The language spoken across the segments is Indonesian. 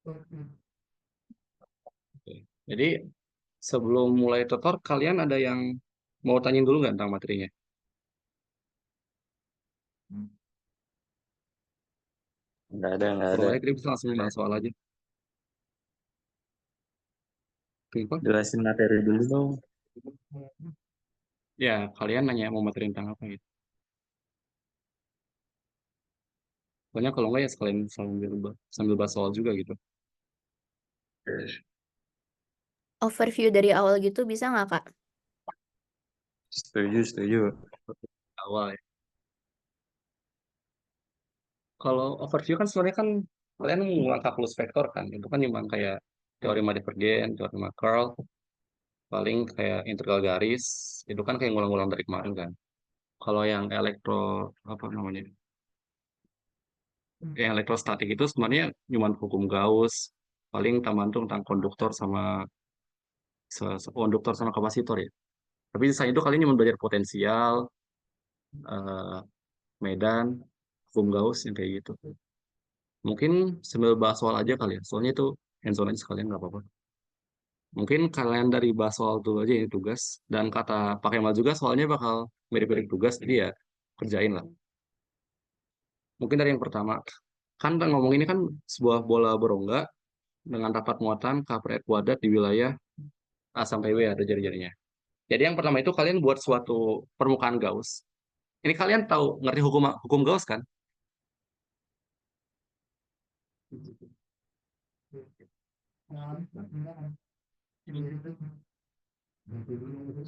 Oke. Jadi sebelum mulai tutor, kalian ada yang mau tanyain dulu nggak tentang materinya? Nggak ada, nggak Kalau ada. nggak ya, kita bisa langsung bahas soal aja. Kenapa? Jelasin materi dulu dong. Ya, kalian nanya mau materi tentang apa gitu. Pokoknya kalau nggak ya sekalian sambil bahas soal juga gitu. Overview dari awal gitu bisa nggak, Kak? Setuju, setuju. Awal ya. Kalau overview kan sebenarnya kan kalian mengulang kalkulus vektor kan. Itu kan cuma kayak teorema Divergen, teorema curl, paling kayak integral garis. Itu kan kayak ngulang-ngulang dari kemarin kan. Kalau yang apa namanya? Yang elektrostatik itu sebenarnya cuma hukum Gauss, paling tambahan tuh tentang konduktor sama kapasitor ya. Tapi sisanya itu kalian cuma belajar potensial, eh, medan, hukum Gauss yang kayak gitu. Mungkin sambil bahas soal aja kali ya. Soalnya itu hands-on aja sekalian nggak apa-apa. Mungkin kalian dari bahas soal dulu aja ini tugas. Dan kata Pak Kemal juga soalnya bakal mirip-mirip tugas, jadi ya kerjain lah. Mungkin dari yang pertama, kan ngomong ini kan sebuah bola berongga dengan rapat muatan K per R kuadrat di wilayah A sampai W ada jari-jarinya. Jadi yang pertama itu kalian buat suatu permukaan Gauss. Ini kalian tahu ngerti hukum hukum Gauss kan?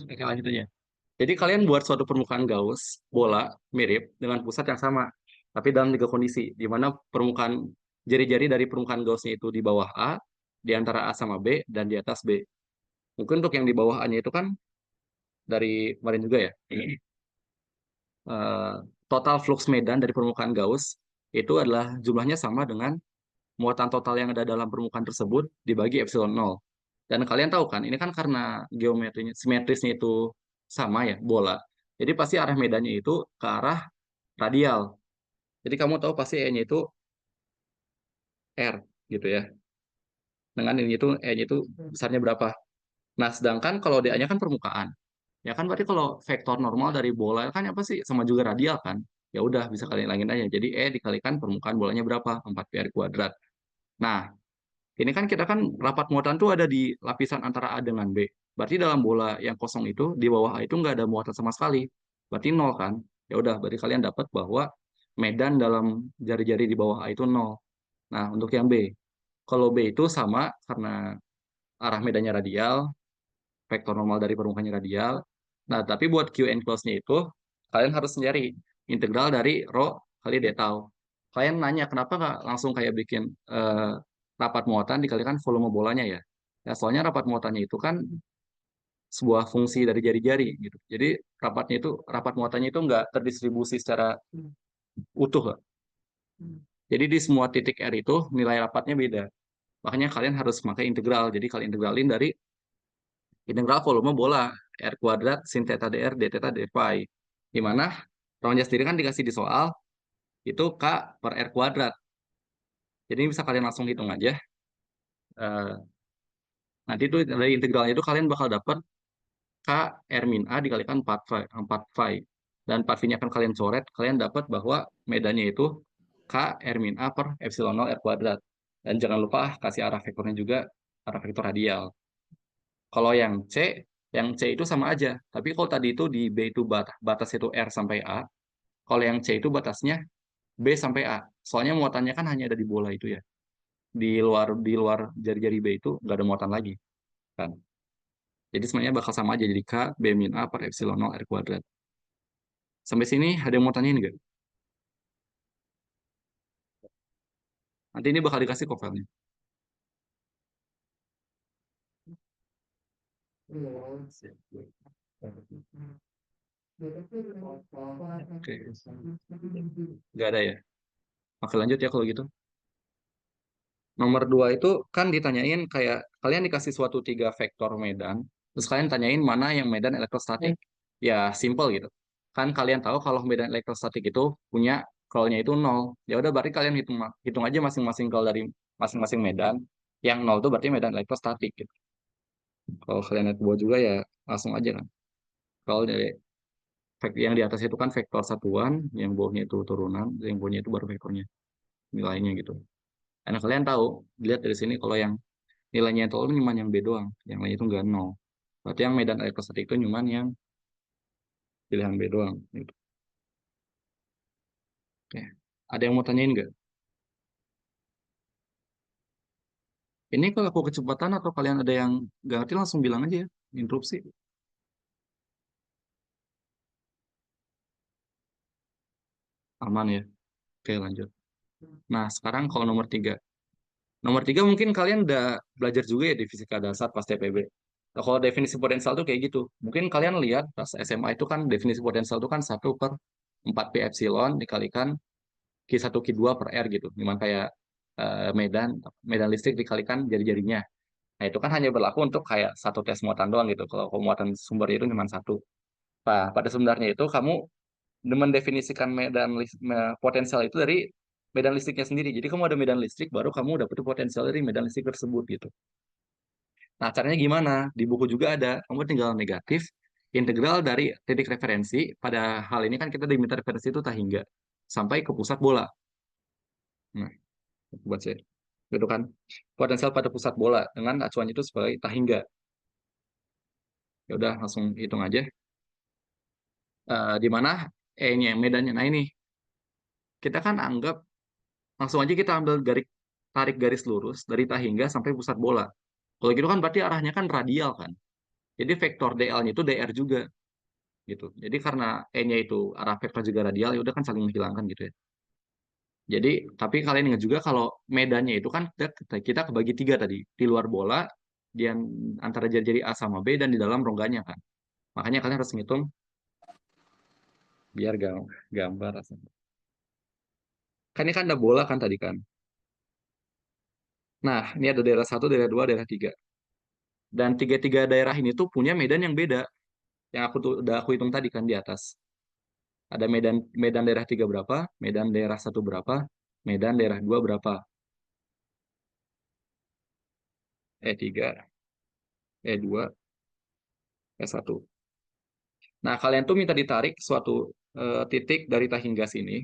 Oke, lanjut aja. Jadi kalian buat suatu permukaan Gauss, bola, mirip, dengan pusat yang sama. Tapi dalam tiga kondisi, di mana permukaan jari-jari dari permukaan Gaussnya itu di bawah A, di antara A sama B, dan di atas B. Mungkin untuk yang di bawah A-nya itu kan dari kemarin juga ya. Eh, Total flux medan dari permukaan Gauss itu adalah jumlahnya sama dengan muatan total yang ada dalam permukaan tersebut dibagi epsilon nol. Dan kalian tahu kan, ini kan karena geometrinya, simetrisnya itu sama ya, bola. Jadi pasti arah medannya itu ke arah radial. Jadi kamu tahu pasti E-nya itu R gitu ya. Dengan ini itu E-nya itu besarnya berapa. Nah, sedangkan kalau DA-nya kan permukaan. Ya kan berarti kalau vektor normal dari bola kan apa sih sama juga radial kan? Ya udah bisa kalian hilangin aja. Jadi E dikalikan permukaan bolanya berapa? 4πr kuadrat. Nah, ini kan kita kan rapat muatan tuh ada di lapisan antara A dengan B. Berarti dalam bola yang kosong itu di bawah A itu nggak ada muatan sama sekali. Berarti nol kan? Ya udah, berarti kalian dapat bahwa medan dalam jari-jari di bawah A itu nol. Nah, untuk yang B, kalau B itu sama karena arah medannya radial, vektor normal dari permukaannya radial. Nah, tapi buat Q enclose-nya itu kalian harus nyari integral dari rho kali d tau. Kalian nanya kenapa nggak langsung kayak bikin rapat muatan dikalikan volume bolanya ya? Ya soalnya rapat muatannya itu kan sebuah fungsi dari jari-jari gitu. Jadi rapat muatannya itu nggak terdistribusi secara utuh lah. Jadi di semua titik R itu nilai rapatnya beda. Makanya kalian harus pakai integral. Jadi kalian integralin dari integral volume bola R kuadrat sin theta dr d theta d phi. Di mana Ronja sendiri kan dikasih di soal itu K per R kuadrat. Jadi bisa kalian langsung hitung aja. Eh, Nanti itu dari integralnya itu kalian bakal dapat K R min A dikalikan 4 phi. Dan 4 phi-nya akan kalian coret, kalian dapat bahwa medannya itu K R min A per epsilon 0 R kuadrat. Dan jangan lupa kasih arah vektornya juga, arah vektor radial. Kalau yang C itu sama aja. Tapi kalau tadi itu di B itu batas itu R sampai A, kalau yang C itu batasnya B sampai A. Soalnya muatannya kan hanya ada di bola itu ya. Di luar jari-jari B itu nggak ada muatan lagi kan. Jadi sebenarnya bakal sama aja jadi K B min A per epsilon 0 R kuadrat. Sampai sini ada yang mau tanyain nggak? Nanti ini bakal dikasih kok filenya. Oke, nggak ada ya. Oke lanjut ya kalau gitu. Nomor dua itu kan ditanyain kayak kalian dikasih suatu tiga vektor medan, terus kalian tanyain mana yang medan elektrostatik. Ya simple gitu. Kan kalian tahu kalau medan elektrostatik itu punya curl-nya itu nol. Ya udah berarti kalian hitung hitung aja masing-masing curl dari masing-masing medan. Yang 0 itu berarti medan elektrostatik gitu. Kalau kalian lihat buah juga ya langsung aja kan. Kalau dari yang di atas itu kan vektor satuan, yang bawahnya itu turunan, yang bawahnya itu baru vektornya nilainya gitu. Karena kalian tahu, lihat dari sini kalau yang nilainya itu cuma yang B doang, yang lain itu nggak 0. Berarti yang medan elektrostatik itu cuma yang pilihan B doang. Gitu. Oke. Ada yang mau tanyain nggak? Ini kalau aku kecepatan atau kalian ada yang nggak ngerti langsung bilang aja ya, interupsi. Aman ya. Oke lanjut. Nah sekarang kalau nomor 3. Nomor 3 mungkin kalian udah belajar juga ya di fisika dasar pas TPB. Nah, kalau definisi potensial tuh kayak gitu. Mungkin kalian lihat pas SMA itu kan definisi potensial itu kan 1/4 pi epsilon dikalikan Q1 Q2 per R gitu. Gimana kayak medan medan listrik dikalikan jari-jarinya. Nah, itu kan hanya berlaku untuk kayak satu tes muatan doang gitu. Kalau muatan sumber itu cuma satu. Nah, pada sebenarnya itu kamu mendefinisikan potensial itu dari medan listriknya sendiri. Jadi kamu ada medan listrik, baru kamu dapat potensial dari medan listrik tersebut gitu. Nah, caranya gimana? Di buku juga ada. Kamu tinggal negatif integral dari titik referensi. Pada hal ini kan kita diminta referensi itu tak hingga sampai ke pusat bola. Nah, buat saya. Gitu kan. Potensial pada pusat bola dengan acuan itu sebagai tak hingga. Ya udah langsung hitung aja. Di mana E-nya medannya. Nah, ini kita kan anggap langsung aja kita ambil tarik garis lurus dari tak hingga sampai pusat bola. Kalau gitu kan berarti arahnya kan radial kan. Jadi vektor dl-nya itu dr juga gitu. Jadi karena e-nya itu arah vektor juga radial, ya udah kan saling menghilangkan gitu ya. Jadi tapi kalian ingat juga kalau medannya itu kan kita kebagi 3 tadi, di luar bola, di antara jari-jari A sama B dan di dalam rongganya kan. Makanya kalian harus ngitung biar gambar. Kan ini kan ada bola kan tadi kan. Nah, ini ada daerah 1, daerah 2, daerah 3. Dan tiga-tiga daerah ini tuh punya medan yang beda. Yang udah aku hitung tadi kan di atas. Ada medan medan daerah 3 berapa, medan daerah 1 berapa, medan daerah 2 berapa. E3, E2, E1. Nah, kalian tuh minta ditarik suatu titik dari Tahingga sini.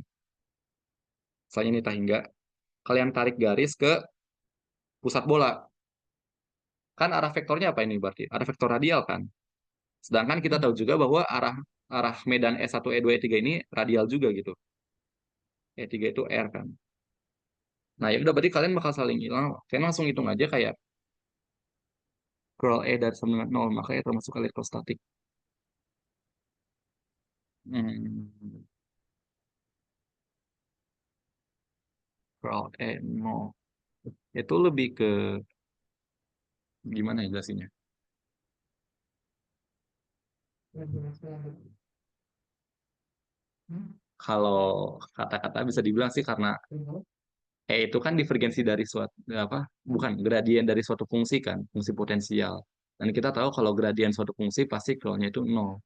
Misalnya ini Tahingga. Kalian tarik garis ke pusat bola. Kan arah vektornya apa ini berarti? Arah vektor radial kan? Sedangkan kita tahu juga bahwa arah arah medan E1, E2, E3 ini radial juga gitu. E3 itu R kan. Nah, ya udah berarti kalian bakal saling hilang. Kalian langsung hitung aja kayak curl E dari sama dengan 0, makanya termasuk elektrostatik. Hmm, curl E 0. Itu lebih ke gimana ya jelasinnya? Kalau kata-kata bisa dibilang sih karena E itu kan divergensi dari suatu apa? Bukan gradien dari suatu fungsi kan, fungsi potensial. Dan kita tahu kalau gradien suatu fungsi pasti curlnya itu 0.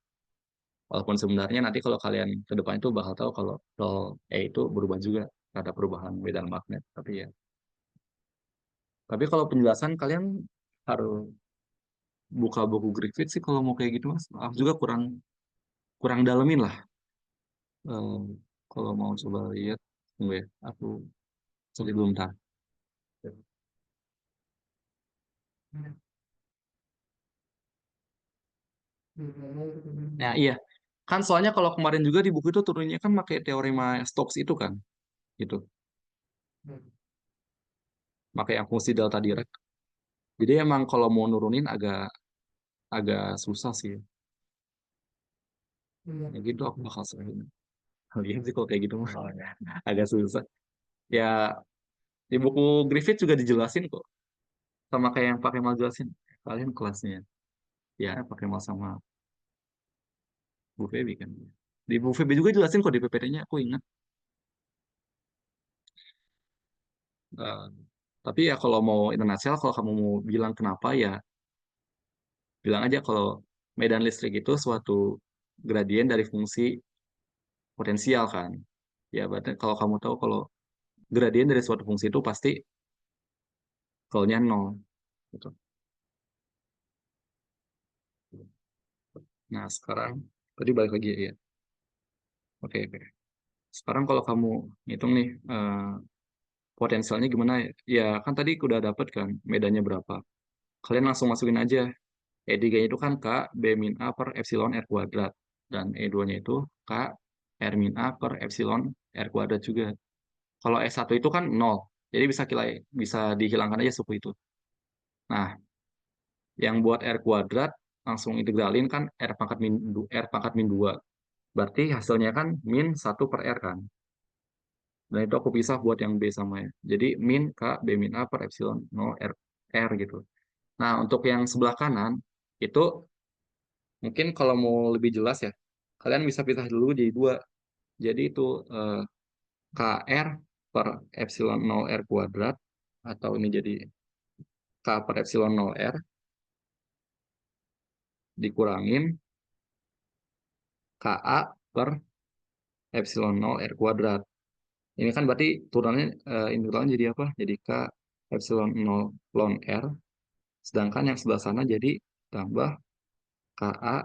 Walaupun sebenarnya nanti kalau kalian ke depan itu bakal tahu kalau curl E itu berubah juga ada perubahan medan magnet. Tapi ya. Tapi kalau penjelasan kalian harus buka buku Griffith sih kalau mau kayak gitu mas. Aku juga kurang kurang dalemin lah. Eh, kalau mau coba lihat, tunggu ya. Aku cari dulu bentar. Nah iya, kan soalnya kalau kemarin juga di buku itu turunnya kan pakai teorema Stokes itu kan, gitu. Pakai yang fungsi delta Dirac. Jadi emang kalau mau nurunin agak agak susah sih. Ya gitu aku bakal serahin. Lihat sih kalau kayak gitu mah agak susah. Ya di buku Griffith juga dijelasin kok. Sama kayak yang pakai mal jelasin. Kalian kelasnya. Ya pakai mal sama Bu Feby kan. Di Bu Feby juga jelasin kok di PPT-nya. Aku ingat. Eh, tapi ya kalau mau internasional, kalau kamu mau bilang kenapa ya bilang aja kalau medan listrik itu suatu gradien dari fungsi potensial kan. Ya berarti kalau kamu tahu kalau gradien dari suatu fungsi itu pasti Kalau-nya 0. Gitu. Nah, sekarang, tadi balik lagi ya. Oke, oke. Sekarang kalau kamu ngitung nih, potensialnya gimana ya? Ya, kan tadi udah dapet kan medannya berapa. Kalian langsung masukin aja. E3-nya itu kan K B min A per epsilon R kuadrat. Dan E2-nya itu K R min A per epsilon R kuadrat juga. Kalau S1 itu kan 0. Jadi bisa dihilangkan aja suku itu. Nah, yang buat R kuadrat, langsung integralin kan R pangkat min 2. Berarti hasilnya kan min 1 per R kan. Dan itu aku pisah buat yang B sama ya. Jadi min K B min A per epsilon 0 R gitu. Nah, untuk yang sebelah kanan, itu mungkin kalau mau lebih jelas ya, kalian bisa pisah dulu jadi 2. Jadi itu KR per epsilon 0 R kuadrat, atau ini jadi K per epsilon 0 R, dikurangin KA per epsilon 0 R kuadrat. Ini kan berarti turunannya integralnya jadi apa? Jadi K epsilon 0 ln R, sedangkan yang sebelah sana jadi tambah KA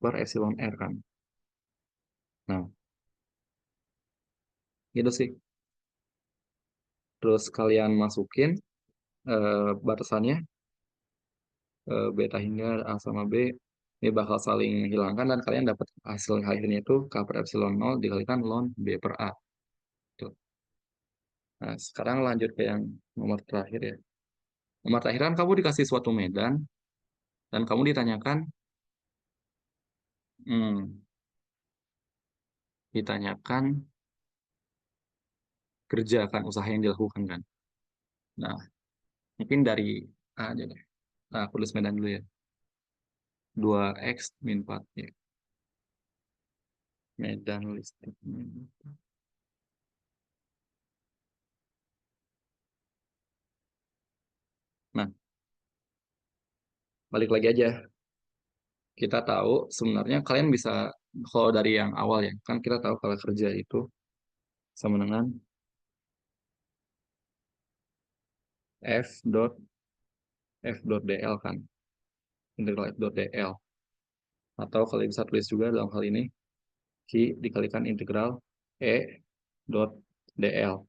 per epsilon R kan. Nah, gitu sih. Terus kalian masukin batasannya, beta hingga A sama B, ini bakal saling menghilangkan dan kalian dapat hasil akhirnya itu K per epsilon 0 dikalikan ln B per A. Tuh. Nah, sekarang lanjut ke yang nomor terakhir ya. Nomor terakhir kan kamu dikasih suatu medan dan kamu ditanyakan, ditanyakan kerjakan usaha yang dilakukan kan. Nah, mungkin dari A aja deh. Nah, aku tulis medan dulu ya. 2x min 4 ya. Medan listrik. Nah, balik lagi aja. Kita tahu sebenarnya kalian bisa, kalau dari yang awal ya, kan kita tahu kalau kerja itu sama dengan F dot kan. Integral F dot DL. Atau kalian bisa tulis juga dalam hal ini Q dikalikan integral E dot DL.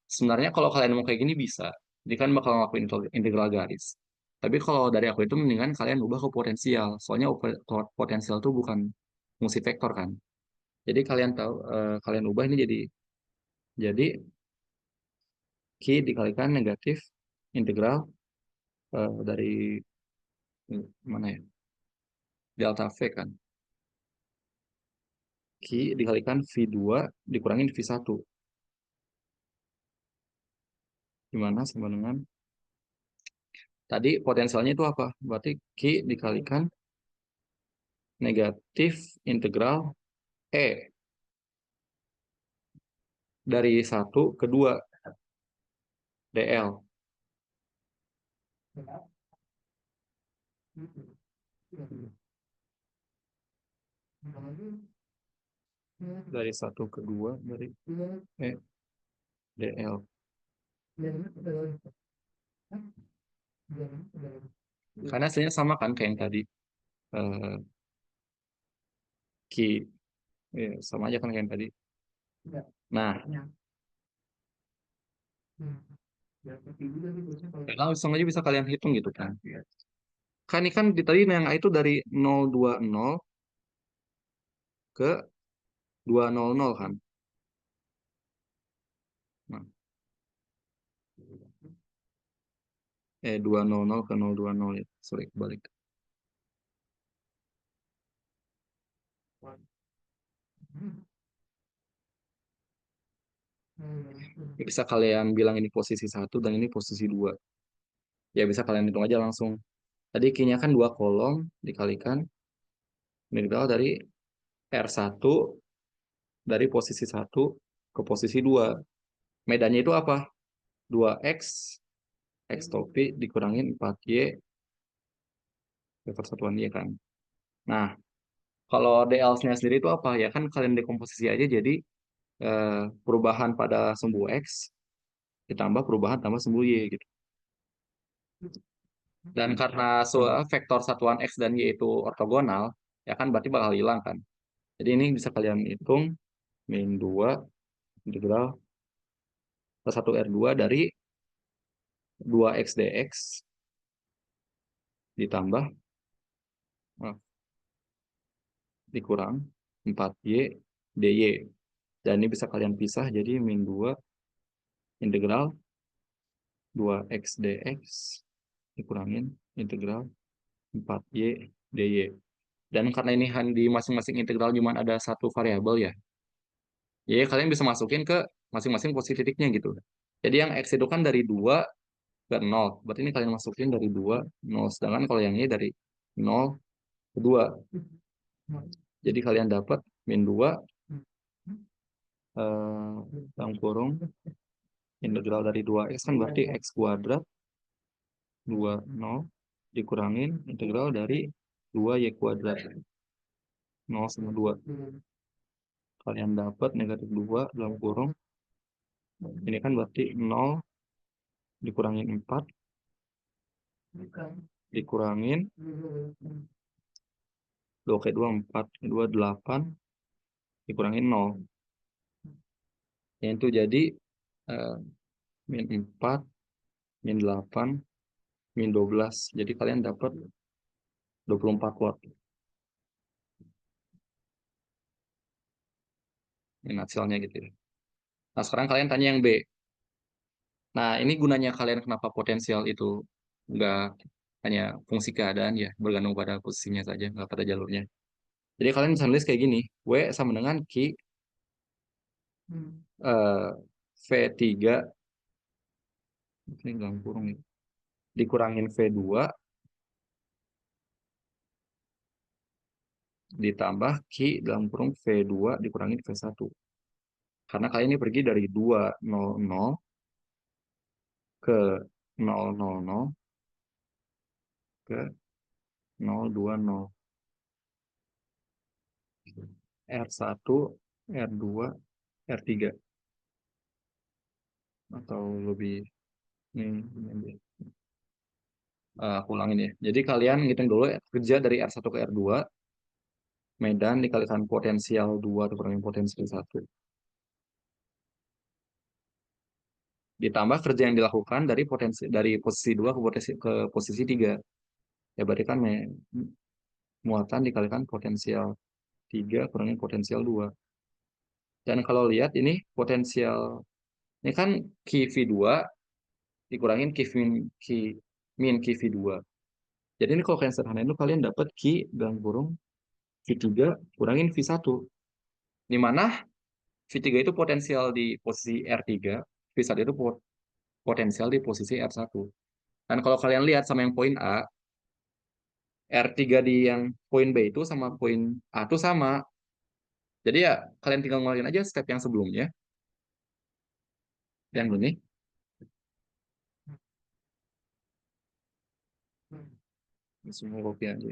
Sebenarnya kalau kalian mau kayak gini bisa. Jadi kan bakal ngelakuin integral garis. Tapi kalau dari aku itu mendingan kalian ubah ke potensial. Soalnya potensial itu bukan fungsi vektor kan. Jadi kalian tahu, kalian ubah ini jadi Q dikalikan negatif integral dari mana ya? Delta V kan. Q dikalikan V2 dikurangin V1. Gimana sama dengan tadi potensialnya itu apa? Berarti Q dikalikan negatif integral E dari 1 ke 2 DL. Dari 1 ke 2 dari E DL. Karena hasilnya sama kan kayak yang tadi. Q sama aja kan kayak yang tadi. Nah, langsung aja bisa kalian hitung gitu kan. Kan ini kan tadi yang A itu dari 020 ke 200 kan. Nah, 200 ke 020 ya. Sorry, kebalik. Bisa kalian bilang ini posisi 1 dan ini posisi 2. Ya bisa kalian hitung aja langsung. Tadi Q-nya kan 2 kolom dikalikan integral dari R1 dari posisi 1 ke posisi 2. Medannya itu apa? 2X X topi dikurangin 4Y vektor satuan Y kan. Nah, kalau DL-nya sendiri itu apa? Ya kan kalian dekomposisi aja jadi perubahan pada sumbu X ditambah perubahan tambah sumbu Y gitu. Dan karena vektor satuan X dan Y itu ortogonal, ya kan berarti bakal hilang kan. Jadi ini bisa kalian hitung min 2 integral plus 1 R2 dari 2X dx ditambah dikurang 4Y dy. Dan ini bisa kalian pisah jadi min 2 integral 2X dx dikurangin integral 4Y dy. Dan karena ini di masing-masing integral cuma ada satu variabel ya, jadi kalian bisa masukin ke masing-masing posisi titiknya gitu. Jadi yang X itu kan dari 2 ke 0. Berarti ini kalian masukin dari 2, 0. Sedangkan kalau yang ini dari 0 ke 2. Jadi kalian dapat min 2 dalam kurung integral dari 2X kan berarti X kuadrat 2, 0 dikurangin integral dari 2Y kuadrat 0 sama 2. Kalian dapat negatif 2 dalam kurung. Ini kan berarti 0 dikurangin 4 dikurangin 2 ke 2 4 ke 2 8 dikurangin 0. Yang itu jadi min 4 min 8 min 12. Jadi kalian dapat 24 watt. Ini hasilnya gitu ya. Nah, sekarang kalian tanya yang B. Nah, ini gunanya kalian kenapa potensial itu nggak hanya fungsi keadaan ya, bergantung pada posisinya saja, nggak pada jalurnya. Jadi kalian bisa nulis kayak gini, W sama dengan Q V3 ini dalam kurung ya, dikurangin V2 ditambah Q dalam kurung V2 dikurangin V1. Karena kalian ini pergi dari 200 ke 000 ke 020. R1, R2, R3. Atau lebih ini aku ulangin ya. Jadi kalian ngitung dulu ya, kerja dari R1 ke R2, medan dikalikan potensial 2 dikurangi potensial 1. Ditambah kerja yang dilakukan dari posisi 2 ke posisi 3. Ya berarti kan muatan dikalikan potensial 3 kurangi potensial 2. Dan kalau lihat ini potensial, ini kan QV2 dikurangin min QV2. Jadi ini kalau kalian sederhanain itu kalian dapat Q dalam kurung V3 kurangin V1. Di mana V3 itu potensial di posisi R3, V1 itu potensial di posisi R1. Dan kalau kalian lihat sama yang poin A, R3 di yang poin B itu sama poin A itu sama. Jadi ya kalian tinggal ngelakuin aja step yang sebelumnya. Yang ini. Semua kopi aja.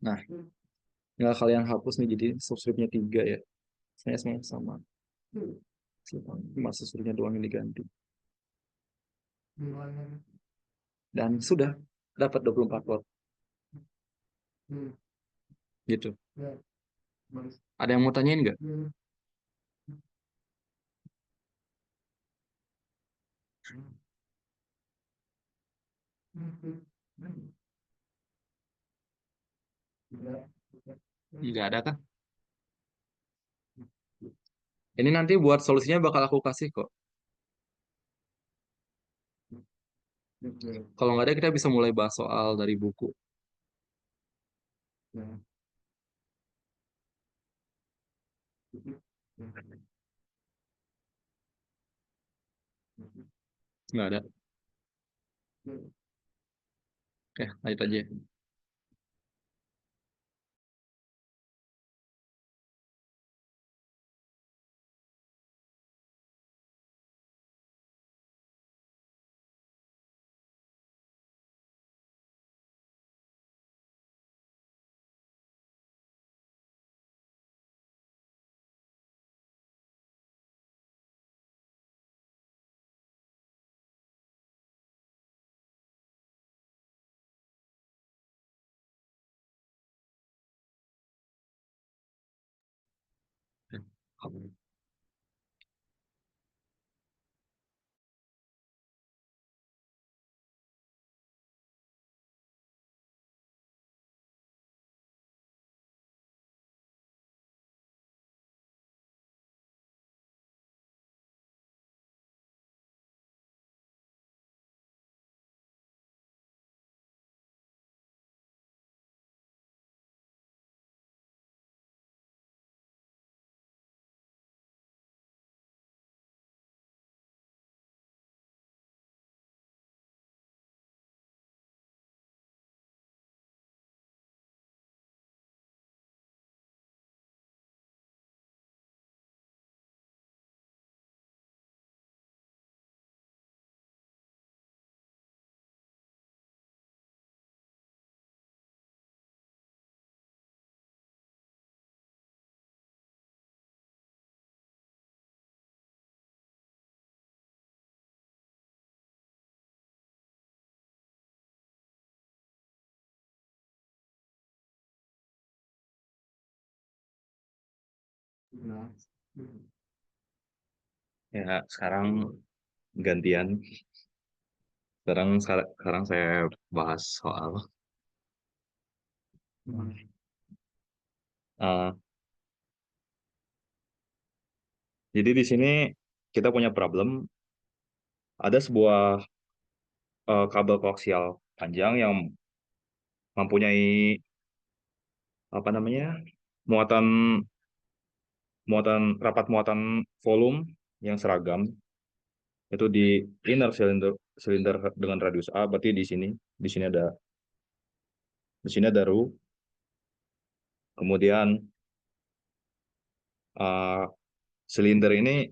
Nah, tinggal kalian hapus nih jadi subscribe-nya 3 ya. Saya semua sama. Cuma subscribe-nya doang yang diganti. Dan sudah dapat 24 watt. Gitu. Ada yang mau tanyain nggak? Nggak ada kan? Ini nanti buat solusinya bakal aku kasih kok. Kalau nggak ada kita bisa mulai bahas soal dari buku. Nggak ada. Oke, lanjut aja. Ya, sekarang gantian. Sekarang saya bahas soal eh, jadi di sini kita punya problem, ada sebuah kabel koaksial panjang yang mempunyai apa namanya muatan muatan rapat muatan volume yang seragam, itu di inner silinder dengan radius A. Berarti di sini ada ru. Kemudian eh, silinder ini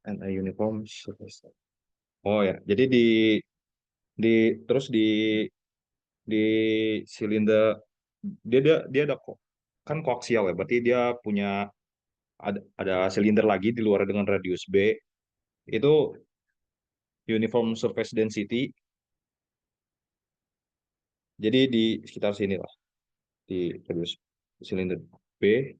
and a uniform surface. Oh ya, jadi di terus di silinder dia ada kok kan koaksial ya, berarti dia punya ada silinder lagi di luar dengan radius B, itu uniform surface density. Jadi di sekitar sini lah, di radius silinder B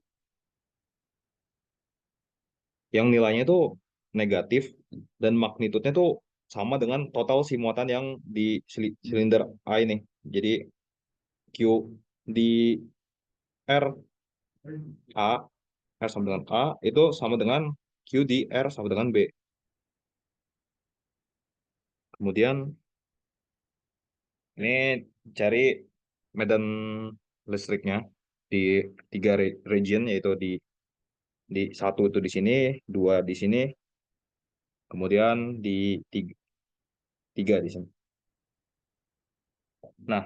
yang nilainya itu negatif dan magnitudenya tuh sama dengan total si muatan yang di silinder A ini. Jadi Q di R A R sama dengan A itu sama dengan Q di R sama dengan B. Kemudian ini cari medan listriknya di tiga region, yaitu di satu itu di sini, dua di sini, kemudian di tiga di sini. Nah,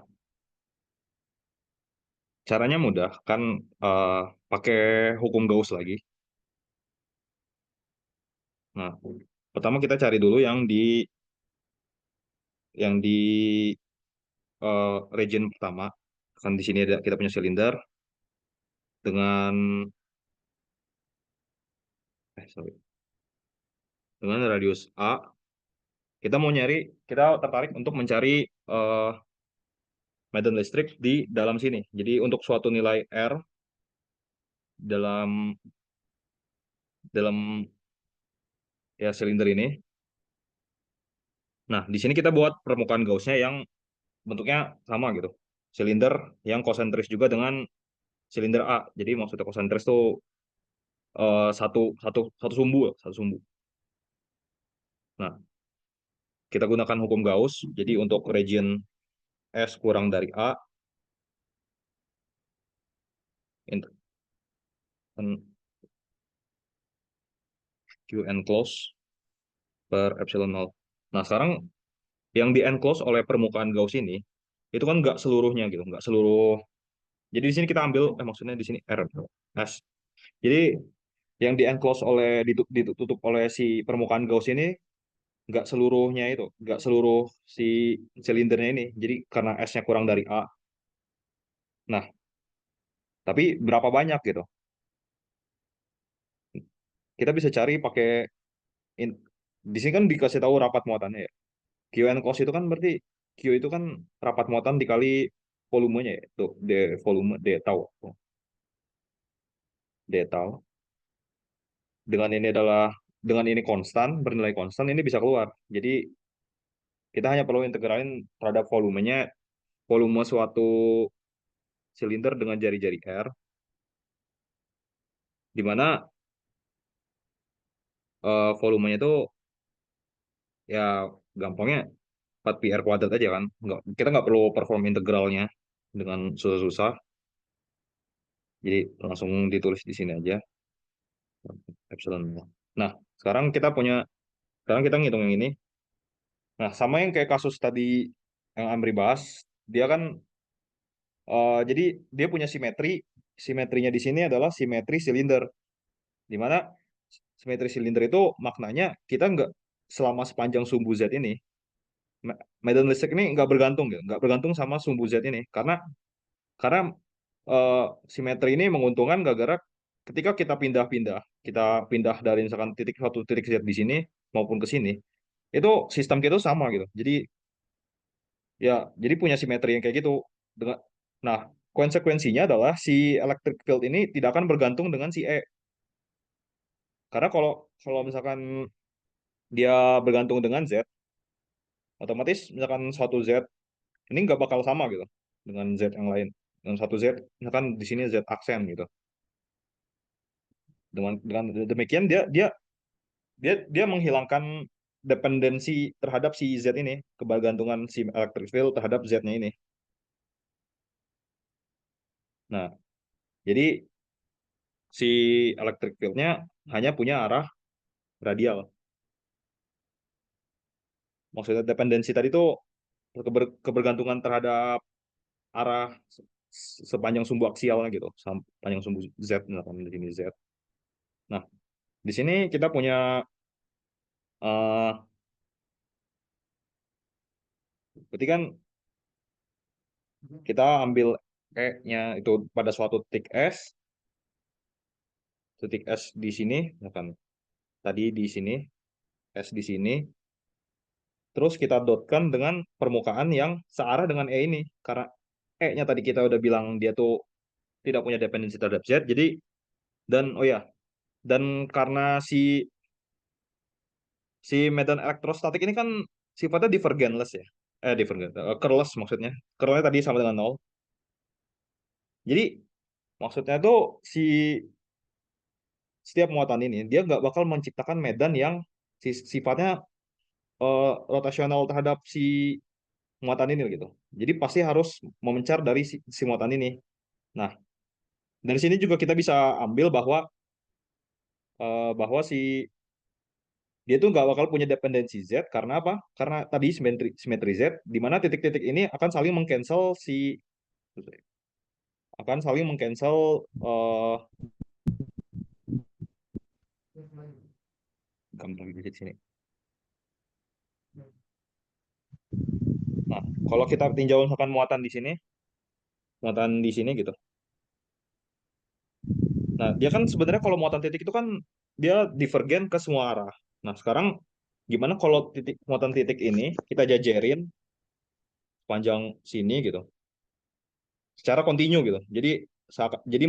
caranya mudah kan, eh, pakai hukum Gauss lagi. Nah, pertama kita cari dulu yang di region pertama. Kan di sini kita punya silinder dengan sorry, dengan radius A. Kita tertarik untuk mencari medan listrik di dalam sini. Jadi untuk suatu nilai R dalam dalam ya silinder ini. Nah, di sini kita buat permukaan Gauss-nya yang bentuknya sama gitu. Silinder yang konsentris juga dengan silinder A. Jadi maksudnya konsentris itu satu satu satu sumbu, satu sumbu. Nah, kita gunakan hukum Gauss. Jadi untuk region S kurang dari A, Q enclose per epsilon 0. Nah, sekarang yang di enclose oleh permukaan Gauss ini itu kan nggak seluruhnya gitu, nggak seluruh. Jadi di sini kita ambil, maksudnya di sini R S. Jadi yang di enclose ditutup oleh si permukaan Gauss ini nggak seluruhnya itu, nggak seluruh si silindernya ini. Jadi karena S-nya kurang dari A. Nah, tapi berapa banyak gitu? Kita bisa cari pakai di sini kan dikasih tahu rapat muatannya ya. Q and cos itu kan berarti Q itu kan rapat muatan dikali volumenya ya. Tuh, volume, D tahu. d tau. Dengan ini konstan, bernilai konstan, ini bisa keluar. Jadi kita hanya perlu integralin terhadap volumenya, volume suatu silinder dengan jari-jari R, di mana volumenya itu ya gampangnya 4πr kuadrat aja kan. Kita nggak perlu perform integralnya dengan susah-susah. Jadi langsung ditulis di sini aja. Epsilon. Nah, sekarang kita ngitung yang ini. Nah, sama yang kayak kasus tadi yang Amri bahas, dia kan jadi dia punya simetri. Simetrinya di sini adalah simetri silinder. Di mana simetri silinder itu maknanya kita nggak selama sepanjang sumbu Z ini, medan listrik ini nggak bergantung ya, nggak bergantung sama sumbu Z ini. Karena eh, simetri ini menguntungkan gara-gara ketika kita pindah dari misalkan suatu titik Z di sini maupun ke sini, itu sistem kita tuh sama gitu. Jadi punya simetri yang kayak gitu. Dengan, nah, konsekuensinya adalah si electric field ini tidak akan bergantung dengan si E. Karena kalau kalau misalkan dia bergantung dengan Z, otomatis misalkan suatu Z ini nggak bakal sama gitu dengan Z yang lain. Dengan satu Z, misalkan di sini Z aksen gitu. Dengan demikian dia dia dia dia menghilangkan dependensi terhadap si Z ini, kebergantungan si electric field terhadap Z-nya ini. Nah, jadi si electric field-nya hanya punya arah radial. Maksudnya dependensi tadi itu kebergantungan terhadap arah sepanjang sumbu aksialnya gitu, sepanjang sumbu Z, misalkan di sini Z. Nah, di sini kita punya eh berarti kan kita ambil E-nya itu pada suatu titik S di sini, misalkan tadi di sini, S di sini, terus kita dotkan dengan permukaan yang searah dengan E ini. Karena E-nya tadi kita udah bilang dia tuh tidak punya dependensi terhadap Z, jadi oh ya, dan karena si medan elektrostatik ini kan sifatnya divergenless ya. Curless maksudnya. Curlnya tadi sama dengan nol. Jadi maksudnya tuh setiap muatan ini dia nggak bakal menciptakan medan yang sifatnya rotasional terhadap si muatan ini gitu. Jadi pasti harus memencar dari si muatan ini. Nah, dari sini juga kita bisa ambil bahwa dia tuh nggak bakal punya dependensi Z karena apa? Karena tadi simetri Z, di mana titik-titik ini akan saling mengcancel gampang di sini. Nah, kalau kita tinjau misalkan muatan di sini gitu. Nah, dia kan sebenarnya kalau muatan titik itu kan dia divergen ke semua arah. Nah, sekarang gimana kalau muatan titik ini kita jajarin panjang sini gitu, secara kontinu gitu. Jadi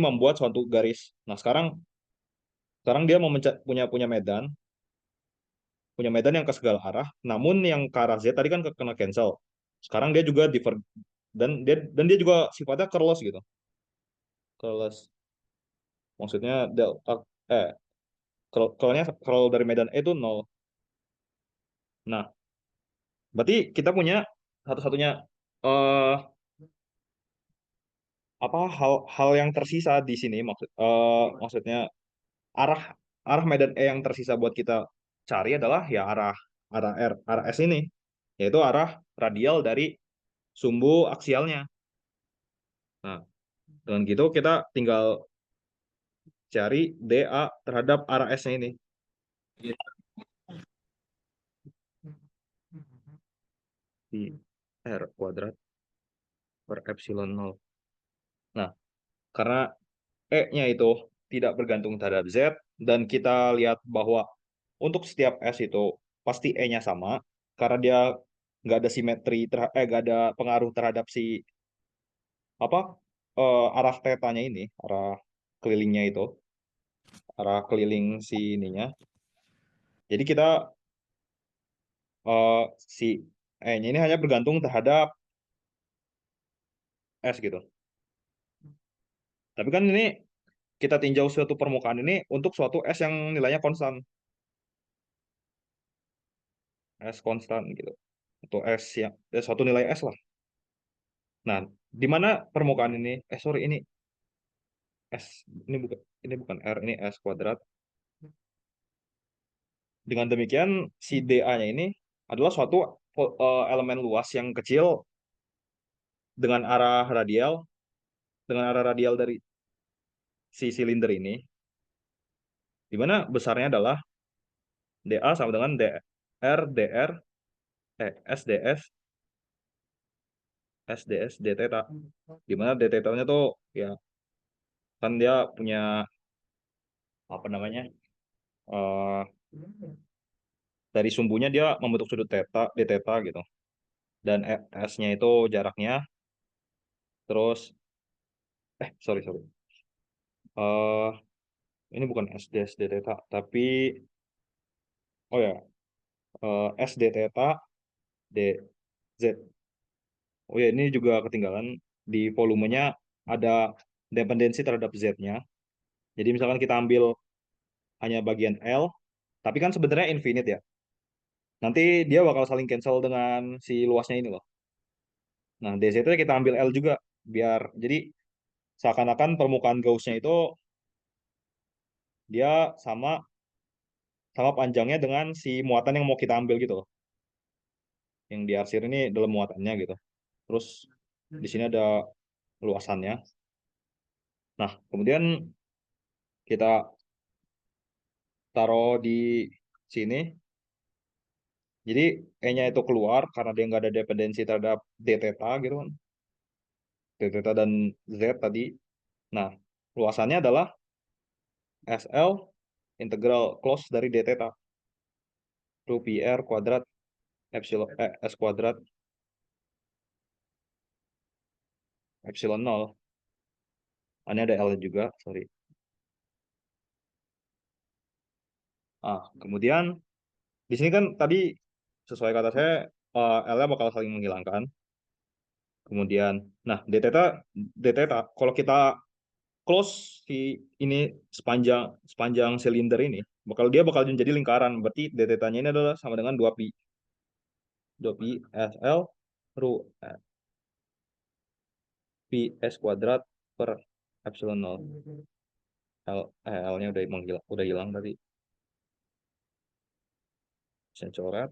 membuat suatu garis. Nah, sekarang sekarang dia punya medan yang ke segala arah, namun yang ke arah Z tadi kan kena cancel. Sekarang dia juga dan dia juga sifatnya curless gitu. Curless. Maksudnya eh curl dari medan E itu nol. Nah, berarti kita punya satu-satunya eh hal yang tersisa di sini maksudnya arah arah medan E yang tersisa buat kita cari adalah ya arah S ini, yaitu arah radial dari sumbu aksialnya. Nah, dengan gitu kita tinggal cari dA terhadap arah S-nya ini. Di R kuadrat per epsilon 0. Nah, karena E-nya itu tidak bergantung terhadap Z, dan kita lihat bahwa untuk setiap S itu pasti E-nya sama, karena dia nggak ada nggak ada pengaruh terhadap apa arah tetanya ini, arah kelilingnya itu. arah keliling si ininya. Jadi kita si E-nya ini hanya bergantung terhadap S gitu. Tapi kan ini kita tinjau suatu permukaan ini untuk suatu S yang nilainya konstan. S konstan gitu. Atau S yang suatu nilai S lah. Nah, di mana permukaan ini? Sorry, ini S. Ini bukan R, ini S kuadrat. Dengan demikian, si dA-nya ini adalah suatu elemen luas yang kecil dengan arah radial dari si silinder ini, di mana besarnya adalah dA sama dengan dr, sds, sds, d theta. Di mana d theta-nya tuh ya kan dia punya apa namanya? eh dari sumbunya dia membentuk sudut theta, d theta gitu. Dan S-nya itu jaraknya. Terus sorry sorry. eh ini bukan SDS d theta, tapi oh ya, S d theta dz. Oh ya, ini juga ketinggalan di volumenya ada dependensi terhadap z-nya. Jadi misalkan kita ambil hanya bagian L, tapi kan sebenarnya infinite ya. Nanti dia bakal saling cancel dengan si luasnya ini loh. Nah, dz itu kita ambil L juga biar jadi seakan-akan permukaan Gauss-nya itu dia sama sama panjangnya dengan si muatan yang mau kita ambil gitu loh. Yang diarsir ini dalam muatannya gitu. Terus di sini ada luasannya. Nah, kemudian kita taruh di sini. Jadi E-nya itu keluar karena dia nggak ada dependensi terhadap d theta gitu kan. D theta dan Z tadi. Nah, luasannya adalah SL integral close dari d theta. Itu pi r kuadrat epsilon S kuadrat epsilon 0. Ini ada L juga, sorry. Kemudian di sini kan tadi sesuai kata saya L-nya bakal saling menghilangkan. Kemudian, nah d theta kalau kita close si ini sepanjang silinder ini, dia bakal menjadi lingkaran. Berarti d theta-nya ini adalah sama dengan 2pi. 2pi SL ru pi S kuadrat per epsilon 0. L-nya udah hilang tadi. Saya coret.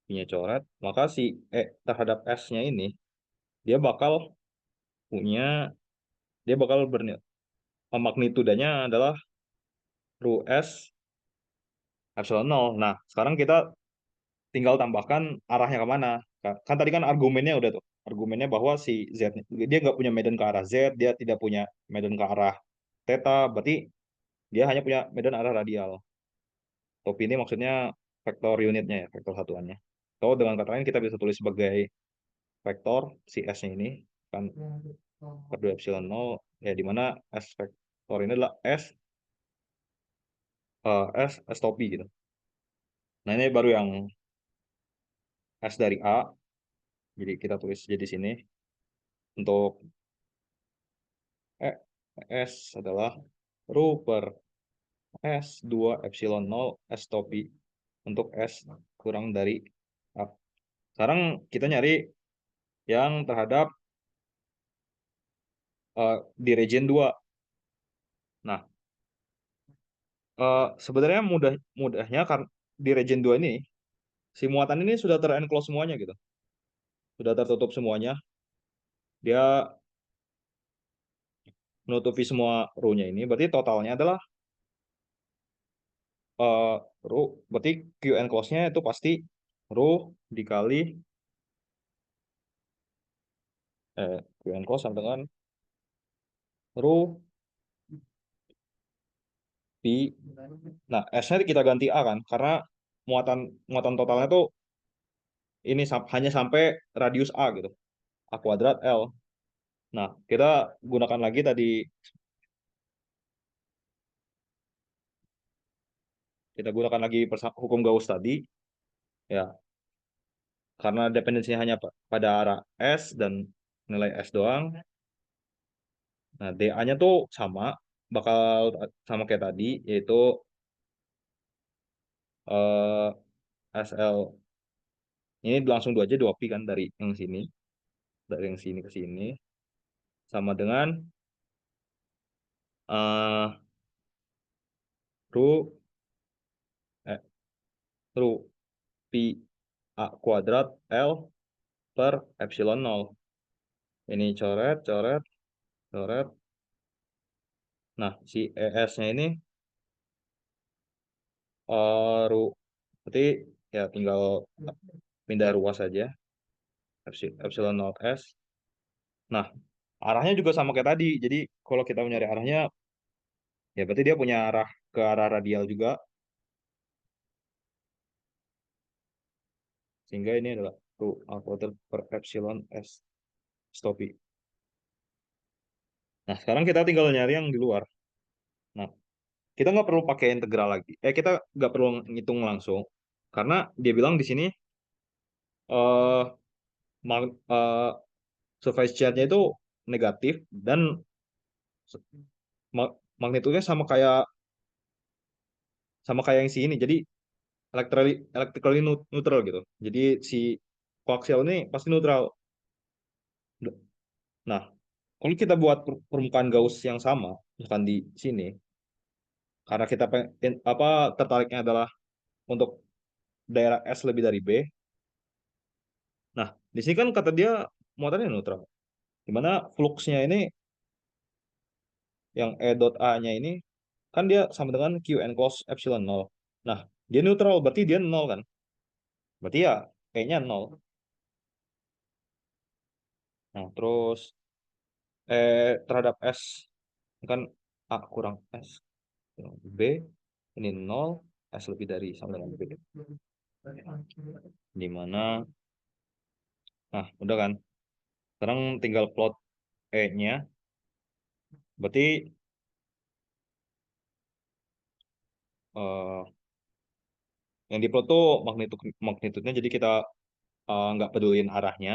Punya coret, maka si terhadap S-nya ini dia bakal punya dia bakal magnitudanya adalah ru S epsilon 0. Nah, sekarang kita tinggal tambahkan arahnya kemana. Kan tadi kan argumennya udah tuh. Argumennya bahwa si Z dia nggak punya medan ke arah Z, dia tidak punya medan ke arah theta, berarti dia hanya punya medan arah radial. Top ini maksudnya vektor unitnya ya, vektor satuannya. Atau dengan kata lain kita bisa tulis sebagai vektor si S-nya ini kan per 2 epsilon 0 ya, di mana S vektor ini adalah S topi gitu. Nah, ini baru yang S dari A. Jadi kita tulis jadi sini untuk S adalah ru per S 2 epsilon 0 S topi untuk S kurang dari A. Sekarang kita nyari yang terhadap di region 2. Nah, sebenarnya mudahnya karena di region 2 ini si muatan ini sudah terenclose semuanya gitu. Sudah tertutup semuanya. Dia menutupi semua row-nya ini. Berarti totalnya adalah row. Berarti Q enclose-nya itu pasti row dikali Q enclose sama dengan row pi. Nah, S-nya kita ganti A kan, karena muatan muatan totalnya tuh ini hanya sampai radius A gitu. A kuadrat L. Nah, kita gunakan lagi tadi kita gunakan lagi hukum Gauss tadi, ya, karena dependensinya hanya pada arah S dan nilai S doang. Nah, DA-nya tuh bakal sama kayak tadi, yaitu eh, SL. Ini langsung 2 aja, 2 pi kan dari yang sini ke sini, sama dengan eh ru eh, ru pi A kuadrat L per epsilon 0. Ini coret, coret, coret. Nah, si ES-nya ini ru, berarti ya tinggal pindah ruas saja, epsilon 0 S. Nah, arahnya juga sama kayak tadi. Jadi kalau kita mencari arahnya, ya berarti dia punya arah ke arah radial juga. Sehingga ini adalah ru A kuadrat per epsilon S stopi. Nah, sekarang kita tinggal nyari yang di luar. Nah, kita nggak perlu pakai integral lagi. Kita nggak perlu ngitung langsung. Karena dia bilang di sini eh mag- eh, surface charge-nya itu negatif dan magnitudenya sama kayak yang sini. Jadi electrically neutral gitu. Jadi si koaksial ini pasti neutral. Nah, kalau kita buat permukaan Gauss yang sama, misalkan di sini, karena kita tertariknya adalah untuk daerah S lebih dari B. Nah, di sini kan kata dia muatannya neutral. Dimana fluxnya ini yang E dot A-nya ini kan dia sama dengan Q n cos epsilon 0. Nah, dia neutral, berarti dia 0 kan? Berarti ya E-nya 0. Nah, terus terhadap S kan A kurang S B, ini 0, S lebih dari sama dengan B. Dimana, nah udah kan? Sekarang tinggal plot E-nya. Berarti eh, yang diplot tuh magnitudenya, jadi kita nggak peduliin arahnya,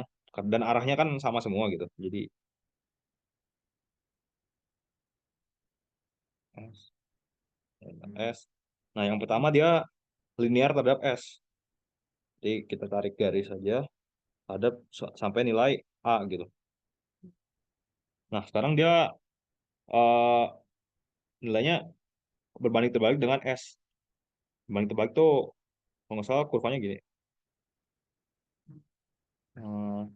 dan arahnya kan sama semua gitu. Jadi S, S. Nah, yang pertama dia linear terhadap S. Jadi kita tarik garis saja ada sampai nilai A gitu. Nah, sekarang dia eh, nilainya berbanding terbalik dengan S. Berbanding terbalik tuh kalau nggak salah kurvanya gini. Hmm,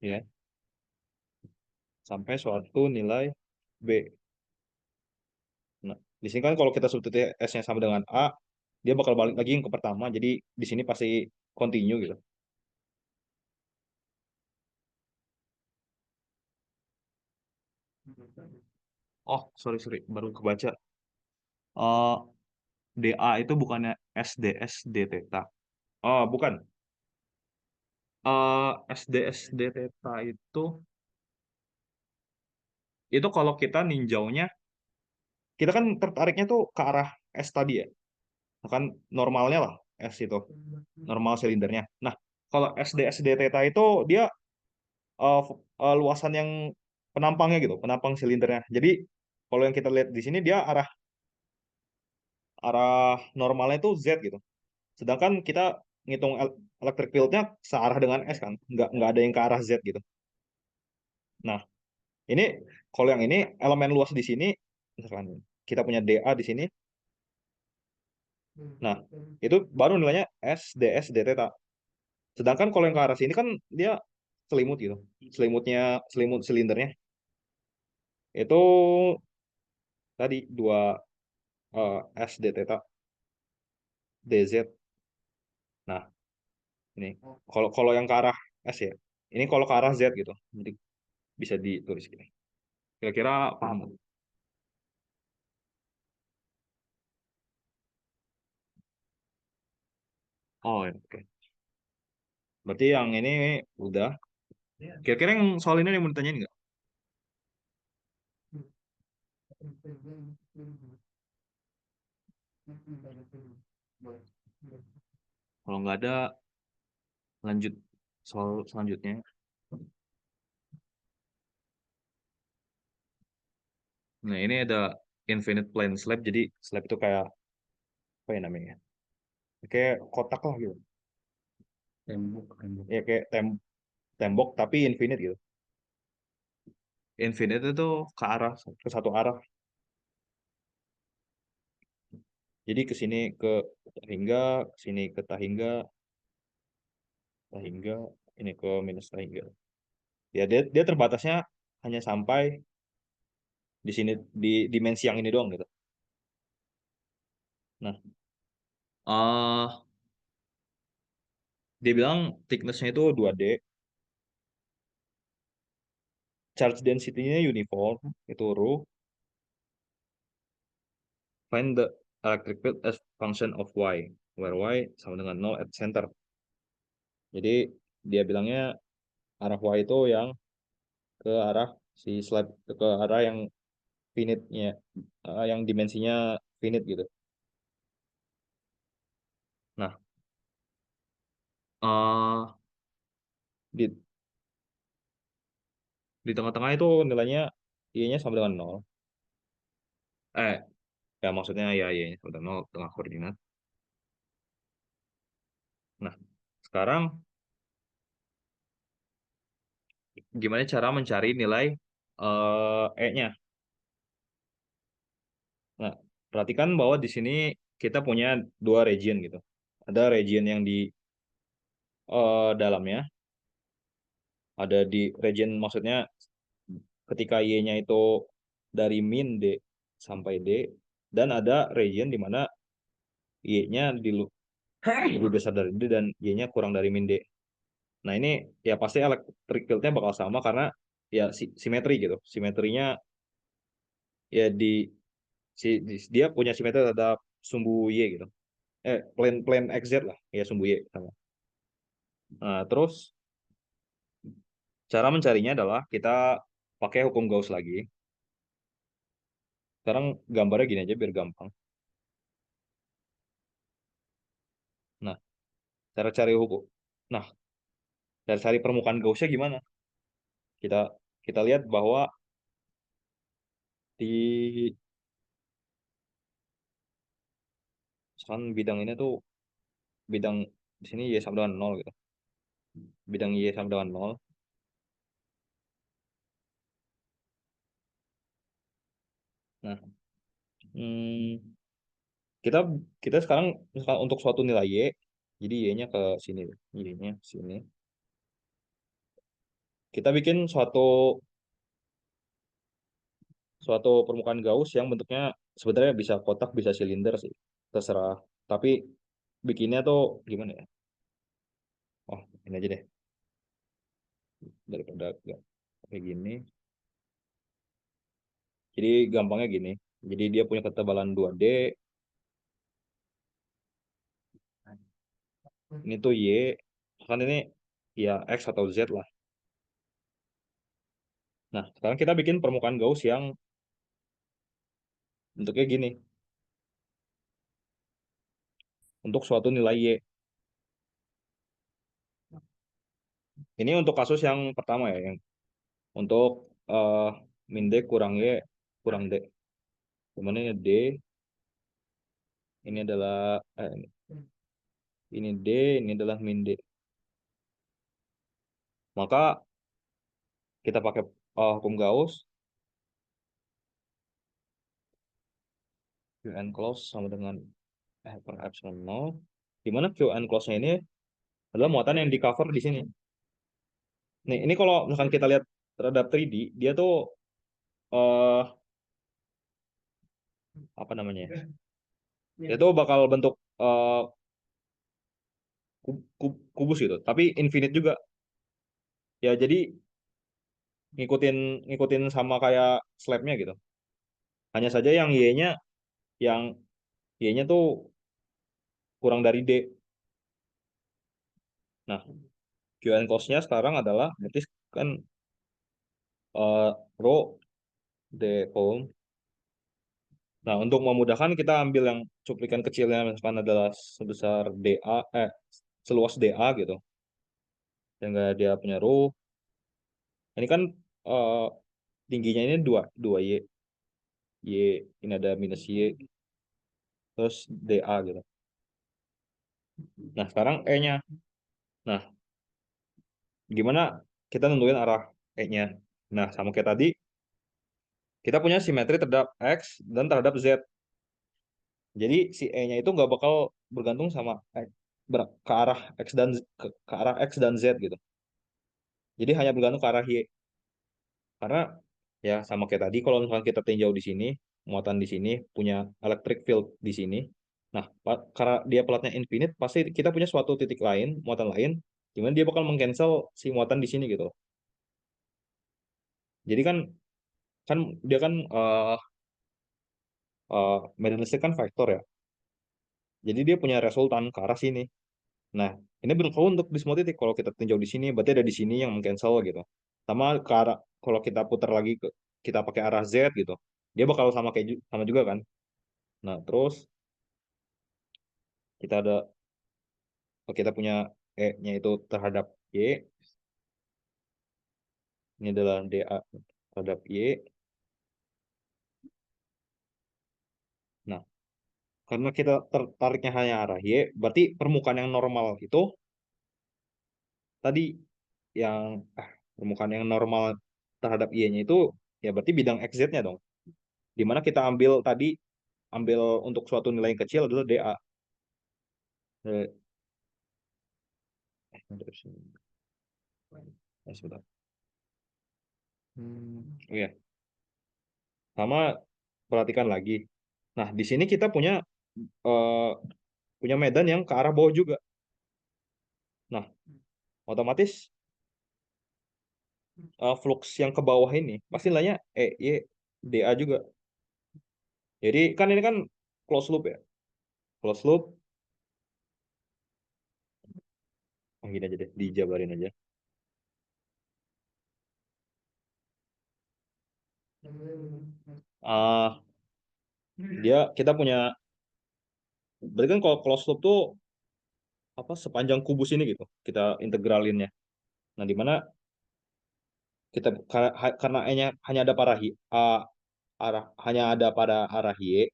ya, sampai suatu nilai B. Nah, di sini kan kalau kita substitusi S-nya sama dengan A, dia bakal balik lagi yang ke pertama. Jadi di sini pasti continue gitu. Oh, sorry, sorry, baru kebaca. Eh DA itu bukannya SDS D theta. Oh, bukan. SDS D theta itu kalau kita ninjaunya, kita kan tertariknya tuh ke arah S tadi ya. Kan normalnya lah S itu, normal silindernya. Nah, kalau SDS D theta itu dia luasan yang penampangnya gitu, penampang silindernya. Jadi kalau yang kita lihat di sini dia arah arah normalnya itu Z gitu. Sedangkan kita ngitung electric field-nya searah dengan S kan, nggak ada yang ke arah Z gitu. Nah, ini kalau yang ini elemen luas di sini, misalkan kita punya DA di sini, nah itu baru nilainya S, DS, D theta. Sedangkan kalau yang ke arah sini kan dia selimut gitu, selimut silindernya itu tadi 2 S D theta DZ. Nah, ini kalau kalau yang ke arah S ya, ini kalau ke arah Z gitu, jadi bisa ditulis gini. Kira-kira paham? Oh, ya, oke. Berarti yang ini udah. Kira-kira yang soal ini ada yang mau ditanyain nggak? Kalau nggak ada, lanjut soal selanjutnya. Nah, ini ada infinite plane slab. Jadi slab itu kayak apa ya namanya? Kayak kotak lah gitu. Tembok. Ya kayak tembok tapi infinite gitu. Infinite itu ke satu arah. Jadi ke sini ke tahingga, ke sini ke tahingga, tahingga, ini ke minus tahingga. Ya dia terbatasnya hanya sampai di sini di dimensi yang ini doang gitu. Nah, dia bilang thickness-nya itu 2D, charge density-nya uniform, itu rho. Find the electric field as function of y, where y sama dengan 0 at center. Jadi dia bilangnya arah y itu yang ke arah si slab, ke arah yang finite-nya, yang dimensinya finite gitu. Nah, di di tengah-tengah itu nilainya y-nya sama dengan 0. Ya maksudnya ya y-nya sama dengan 0 tengah koordinat. Nah, sekarang gimana cara mencari nilai E-nya? Nah, perhatikan bahwa di sini kita punya dua region gitu. Ada region yang di dalamnya, ada di region maksudnya ketika Y-nya itu dari min D sampai D, dan ada region di mana Y-nya lebih besar dari D dan Y-nya kurang dari min D. Nah, ini ya pasti electric field-nya bakal sama karena ya simetri gitu. Simetrinya ya dia punya simetri terhadap sumbu Y gitu. Plane plane XZ lah, ya sumbu Y sama. Nah, terus cara mencarinya adalah kita pakai hukum Gauss lagi. Sekarang gambarnya gini aja biar gampang. Nah, cara cari hukum. Nah, cara cari permukaan Gaussnya gimana? Kita kita lihat bahwa di misalkan bidang ini tuh bidang di sini Y sama dengan 0 gitu. Bidang Y sama dengan 0. Nah, hmm, kita kita sekarang misalkan untuk suatu nilai Y, jadi Y-nya ke sini, Y-nya sini. Kita bikin suatu permukaan Gauss yang bentuknya sebenarnya bisa kotak, bisa silinder sih, terserah. Tapi bikinnya tuh gimana ya? Oh, ini aja deh, daripada nggak kayak gini. Jadi gampangnya gini. Jadi dia punya ketebalan 2D. Ini tuh Y. Kan ini ya X atau Z lah. Nah, sekarang kita bikin permukaan Gauss yang bentuknya gini. Untuk suatu nilai Y. Ini untuk kasus yang pertama ya, yang untuk min D kurang Y kurang D. Kemudian ini D, ini adalah ini D, ini adalah min D. Maka kita pakai hukum Gauss, Qn close sama dengan per epsilon 0, di mana Qn close-nya ini adalah muatan yang di cover di sini. Nih, ini kalau misalkan kita lihat terhadap 3D, dia tuh eh apa namanya ya? Dia tuh bakal bentuk kubus gitu, tapi infinite juga. Ya jadi ngikutin ngikutin sama kayak slabnya gitu. Hanya saja yang yang Y-nya tuh kurang dari D. Nah, Qn close-nya sekarang adalah berarti kan rho D ohm Nah, untuk memudahkan kita ambil yang cuplikan kecilnya misalkan adalah sebesar DA, seluas DA gitu. Sehingga dia punya row. Ini kan eh, tingginya ini 2 Y. Y ini ada minus Y. Terus DA gitu. Nah, sekarang E-nya. Nah, gimana kita nentuin arah E-nya? Nah, sama kayak tadi, kita punya simetri terhadap X dan terhadap Z. Jadi si E-nya itu nggak bakal bergantung sama ke arah X dan ke arah X dan Z gitu. Jadi hanya bergantung ke arah Y. Karena ya sama kayak tadi, kalau misalkan kita tinjau di sini, muatan di sini punya electric field di sini. Nah, karena dia pelatnya infinite, pasti kita punya suatu titik lain, muatan lain, gimana dia bakal mengcancel si muatan di sini gitu. Jadi kan kan dia kan medan listrik kan vektor ya. Jadi dia punya resultan ke arah sini. Nah, ini berlaku untuk di semua titik. Kalau kita tinjau di sini, berarti ada di sini yang meng-cancel gitu. Sama ke arah, kalau kita putar lagi kita pakai arah Z gitu, dia bakal sama kayak sama juga kan. Nah, terus kita punya E-nya itu terhadap Y, ini adalah DA terhadap Y. Nah, karena kita tertariknya hanya arah Y, berarti permukaan yang normal itu tadi yang permukaan yang normal terhadap Y-nya itu ya berarti bidang XZ-nya dong. Dimana kita ambil untuk suatu nilai yang kecil adalah DA. Eh, sebentar. Oh ya, sama perhatikan lagi. Nah, di sini kita eh, punya medan yang ke arah bawah juga. Nah, otomatis flux yang ke bawah ini pasti nilainya Y, DA juga. Jadi kan ini kan close loop ya. Close loop, gini aja deh, dijabarin aja. Ah, kita punya, berarti kan kalau close loop tuh apa sepanjang kubus ini gitu, kita integralinnya. Nah, di mana kita karena E-nya hanya ada pada hanya ada pada arah Y.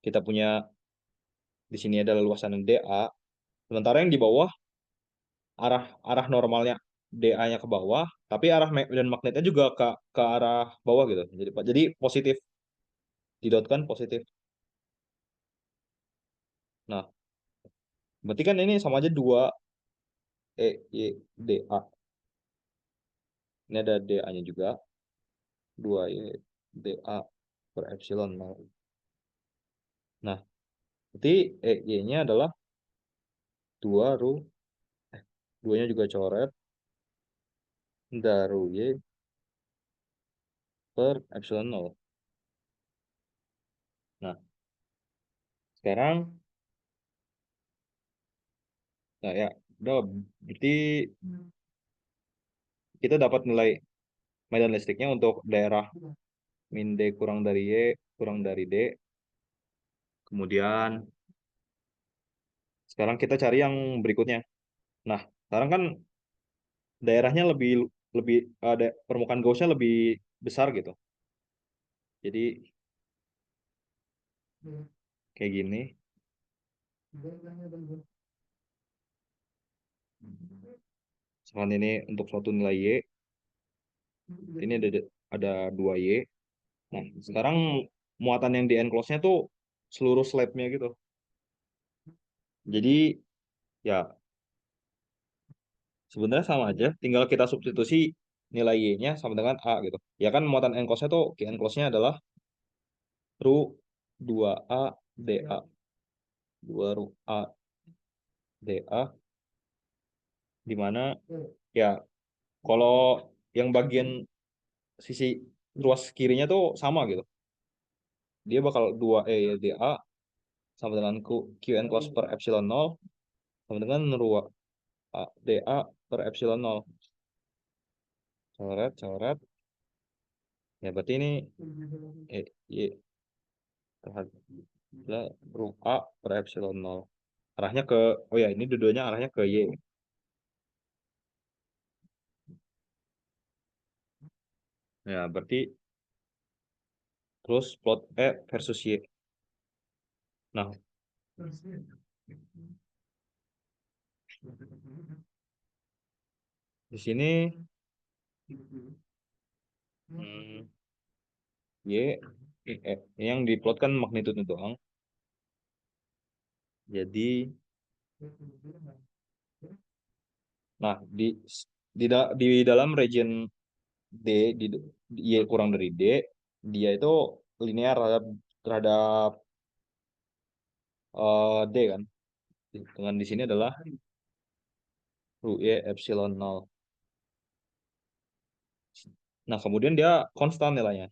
Kita punya di sini ada luasan DA. Sementara yang di bawah arah arah normalnya DA-nya ke bawah, tapi arah medan magnetnya juga ke arah bawah gitu. Jadi positif, didotkan positif. Nah, berarti kan ini sama aja 2 Y DA. Ini ada DA-nya juga, 2 Y DA per epsilon 0. Nah, berarti Y-nya adalah 2 ru, 2-nya juga coret, daru Y per epsilon 0. Nah, sekarang, nah ya, udah, berarti kita dapat nilai medan listriknya untuk daerah min D kurang dari Y kurang dari D. Kemudian sekarang kita cari yang berikutnya. Nah, sekarang kan daerahnya lebih lebih ada permukaan Gaussnya lebih besar gitu. Jadi kayak gini. Misalkan ini untuk suatu nilai Y, ini ada 2 Y. Nah, sekarang muatan yang di enclose-nya tuh seluruh slab-nya gitu. Jadi ya sebenarnya sama aja, tinggal kita substitusi nilai Y-nya sama dengan A gitu. Ya kan muatan enclose-nya tuh, Q enclose-nya adalah ru 2A DA. 2 ru A DA, di mana ya kalau yang bagian sisi ruas kirinya tuh sama gitu. Dia bakal 2E DA sama dengan Q enclose per epsilon 0 sama dengan ru A DA per epsilon 0. Coret, coret. Ya berarti ini Y terhadap huruf A per epsilon 0. Arahnya ke, oh ya ini dua-duanya arahnya ke Y. Ya berarti terus plot E versus Y. Nah, di sini Y yang diplotkan magnitude doang. Jadi, nah di dalam region D di Y kurang dari D, dia itu linear terhadap terhadap D kan. Dengan di sini adalah ru Y epsilon 0. Nah, kemudian dia konstan nilainya.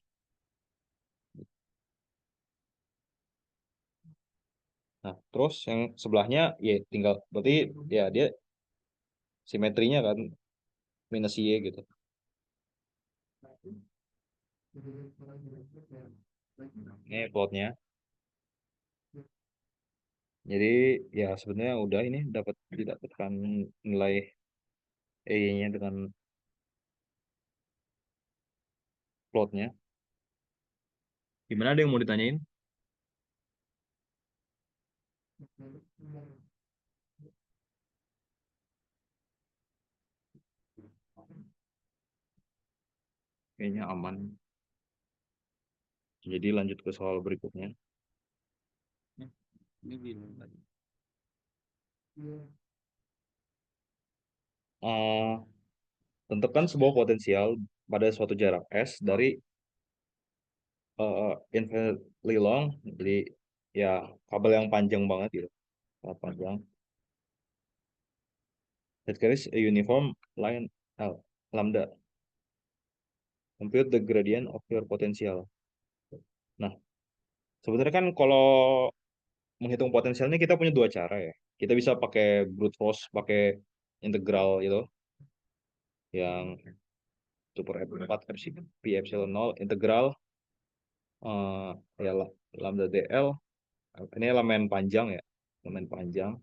Nah, terus yang sebelahnya ya tinggal berarti ya dia simetrinya kan minus Y gitu. Ini plotnya. Jadi ya sebenarnya udah ini didapatkan nilai E-nya dengan plotnya. Gimana, ada yang mau ditanyain? Kayaknya aman. Jadi lanjut ke soal berikutnya. Eh, tentukan sebuah potensial pada suatu jarak S dari infinitely long, jadi ya kabel yang panjang banget gitu, sangat panjang. That carries a uniform line L, lambda. Compute the gradient of your potential. Nah, sebenarnya kan kalau menghitung potensialnya kita punya dua cara ya. Kita bisa pakai brute force, pakai integral itu, yang super F4 pi epsilon 0 integral ya lambda dl. Ini elemen panjang ya, elemen panjang.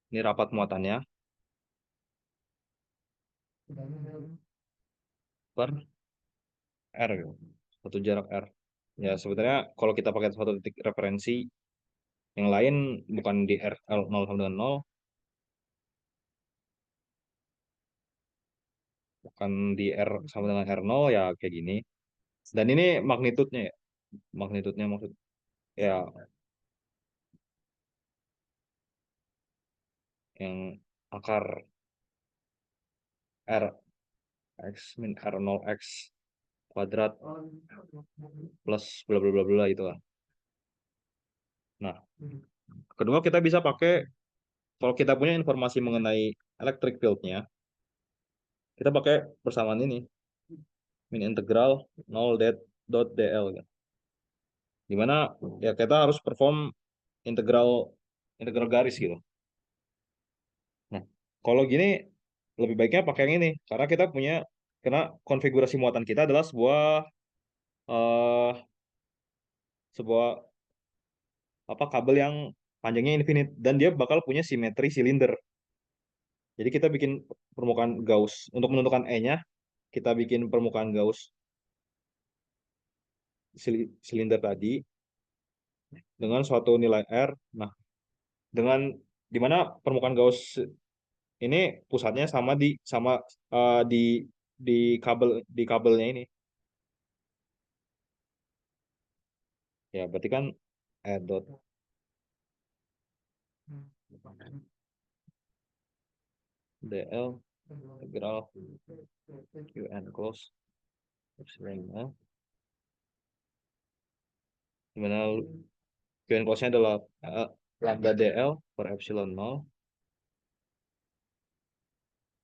Ini rapat muatannya per R gitu. Satu jarak R. Ya sebenarnya kalau kita pakai satu titik referensi, yang lain bukan di R 0 sama dengan 0, bukan di R sama dengan R0 ya kayak gini. Dan ini magnitudenya ya. Magnitudenya maksud ya yang akar R X min R0 X kuadrat plus bla bla bla bla itu lah. Nah, kedua kita bisa pakai, kalau kita punya informasi mengenai electric field-nya, kita pakai persamaan ini, min integral 0 dot dl kan. Dimana ya kita harus perform integral integral garis gitu. Nah, kalau gini lebih baiknya pakai yang ini karena kita punya, karena konfigurasi muatan kita adalah eh sebuah apa kabel yang panjangnya infinite dan dia bakal punya simetri silinder. Jadi kita bikin permukaan Gauss untuk menentukan E-nya, kita bikin permukaan Gauss silinder tadi dengan suatu nilai R. Nah, dengan dimana permukaan Gauss ini pusatnya sama di di kabelnya ini. Ya, berarti kan E dot dl integral qn close epsilon dimana qn close-nya adalah lambda dl per epsilon 0.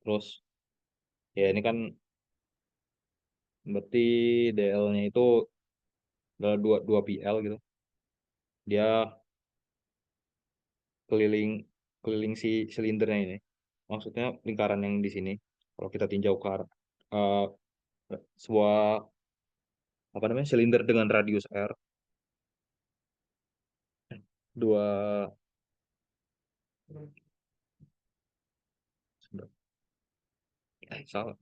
Terus ya ini kan berarti dl-nya itu adalah 2 pl gitu. Dia keliling sekeliling si silindernya ini. Maksudnya lingkaran yang di sini. Kalau kita tinjau ke arah eh, sebuah apa namanya silinder dengan radius R, dua salah.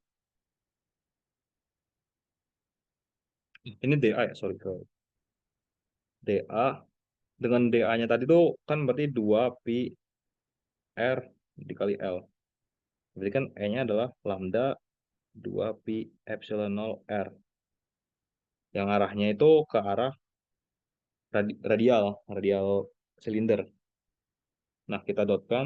Ini DA ya, sorry. DA dengan DA-nya tadi tuh kan berarti 2 pi R dikali L. Berarti kan E-nya adalah lambda 2 pi epsilon 0 R. Yang arahnya itu ke arah radial silinder. Nah, kita dotkan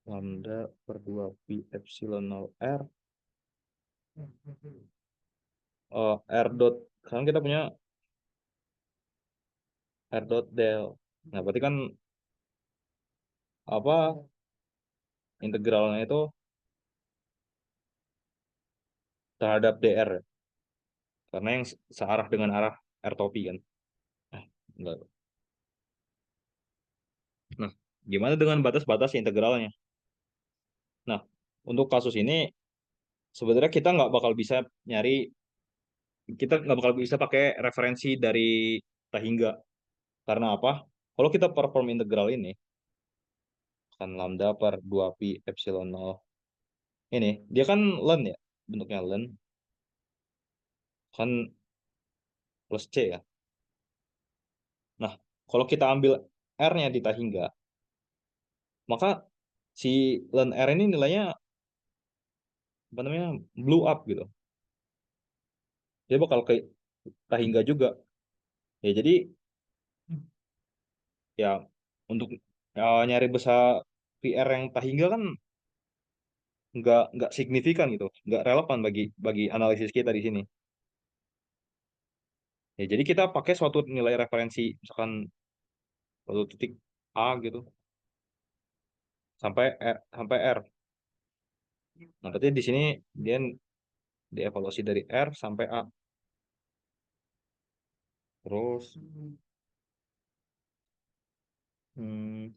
lambda per 2 pi epsilon 0 R. R dot, sekarang kita punya R dot del. Nah, berarti kan apa integralnya itu terhadap dr ya. Karena yang searah dengan arah R topi kan. Enggak. Nah, gimana dengan batas-batas integralnya? Nah, untuk kasus ini sebenarnya kita nggak bakal bisa pakai referensi dari Tahingga. Karena apa? Kalau kita perform integral ini, kan lambda per 2 pi epsilon 0. Ini, dia kan ln ya, bentuknya ln. Kan plus C ya. Nah, kalau kita ambil R-nya di Tahingga, maka si ln R ini nilainya apa namanya blow up gitu. Dia bakal ke Tahingga juga. Ya jadi ya untuk nyari besar PR yang Tahingga kan nggak signifikan gitu, nggak relevan bagi bagi analisis kita di sini. Ya jadi kita pakai suatu nilai referensi, misalkan suatu titik A gitu sampai R. Nah, berarti di sini dia dievaluasi dari R sampai A. Terus hmm,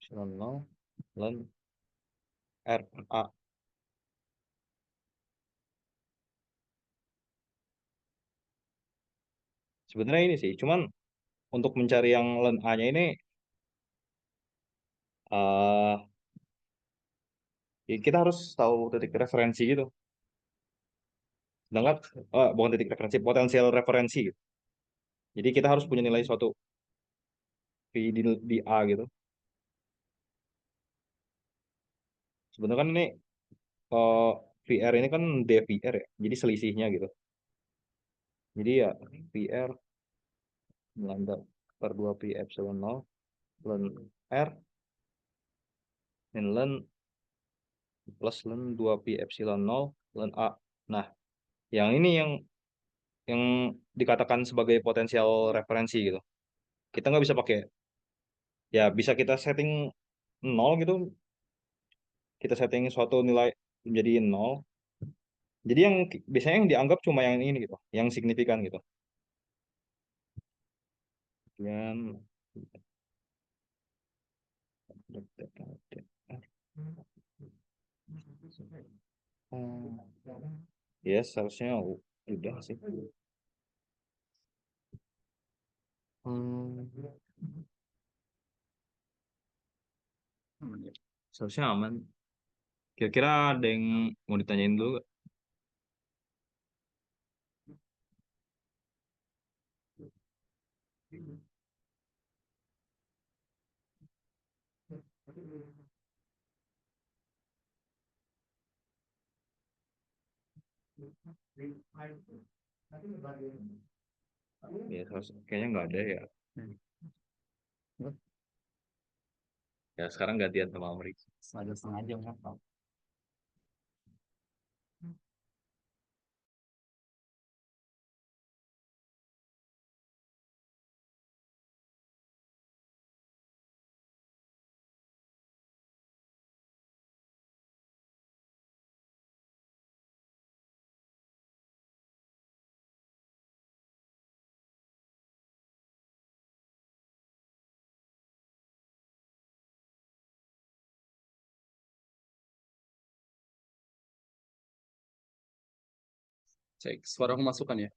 epsilon 0 ln R per A. Sebenarnya ini sih, cuman untuk mencari yang ln A-nya ini eh ya kita harus tahu titik referensi gitu. Sedangkan bukan titik referensi, potensial referensi gitu. Jadi kita harus punya nilai suatu di A gitu. Sebenarnya kan ini eh, VR ini kan dVR ya. Jadi selisihnya gitu. Jadi ya VR lambda per 2 pi epsilon 0 ln R min ln plus ln 2 pi epsilon 0 ln A. Nah, yang ini yang dikatakan sebagai potensial referensi gitu. Kita nggak bisa pakai, ya bisa kita setting 0 gitu, kita setting suatu nilai menjadi 0. Jadi yang biasanya yang dianggap cuma yang ini gitu, yang signifikan gitu. Dan ya seharusnya udah sih. Hmm, seharusnya aman. Kira-kira ada yang mau ditanyain dulu nggak? Ya kayaknya nggak ada ya. Ya sekarang gantian sama Amri. Ada setengah jam kan? Cek suara aku masukkan ya.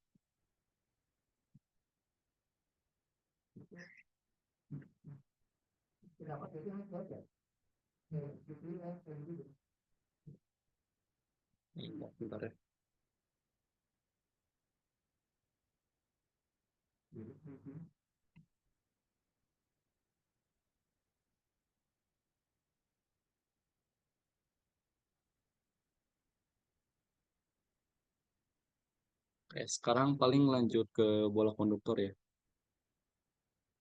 Bentar ya. Oke, sekarang paling lanjut ke bola konduktor ya.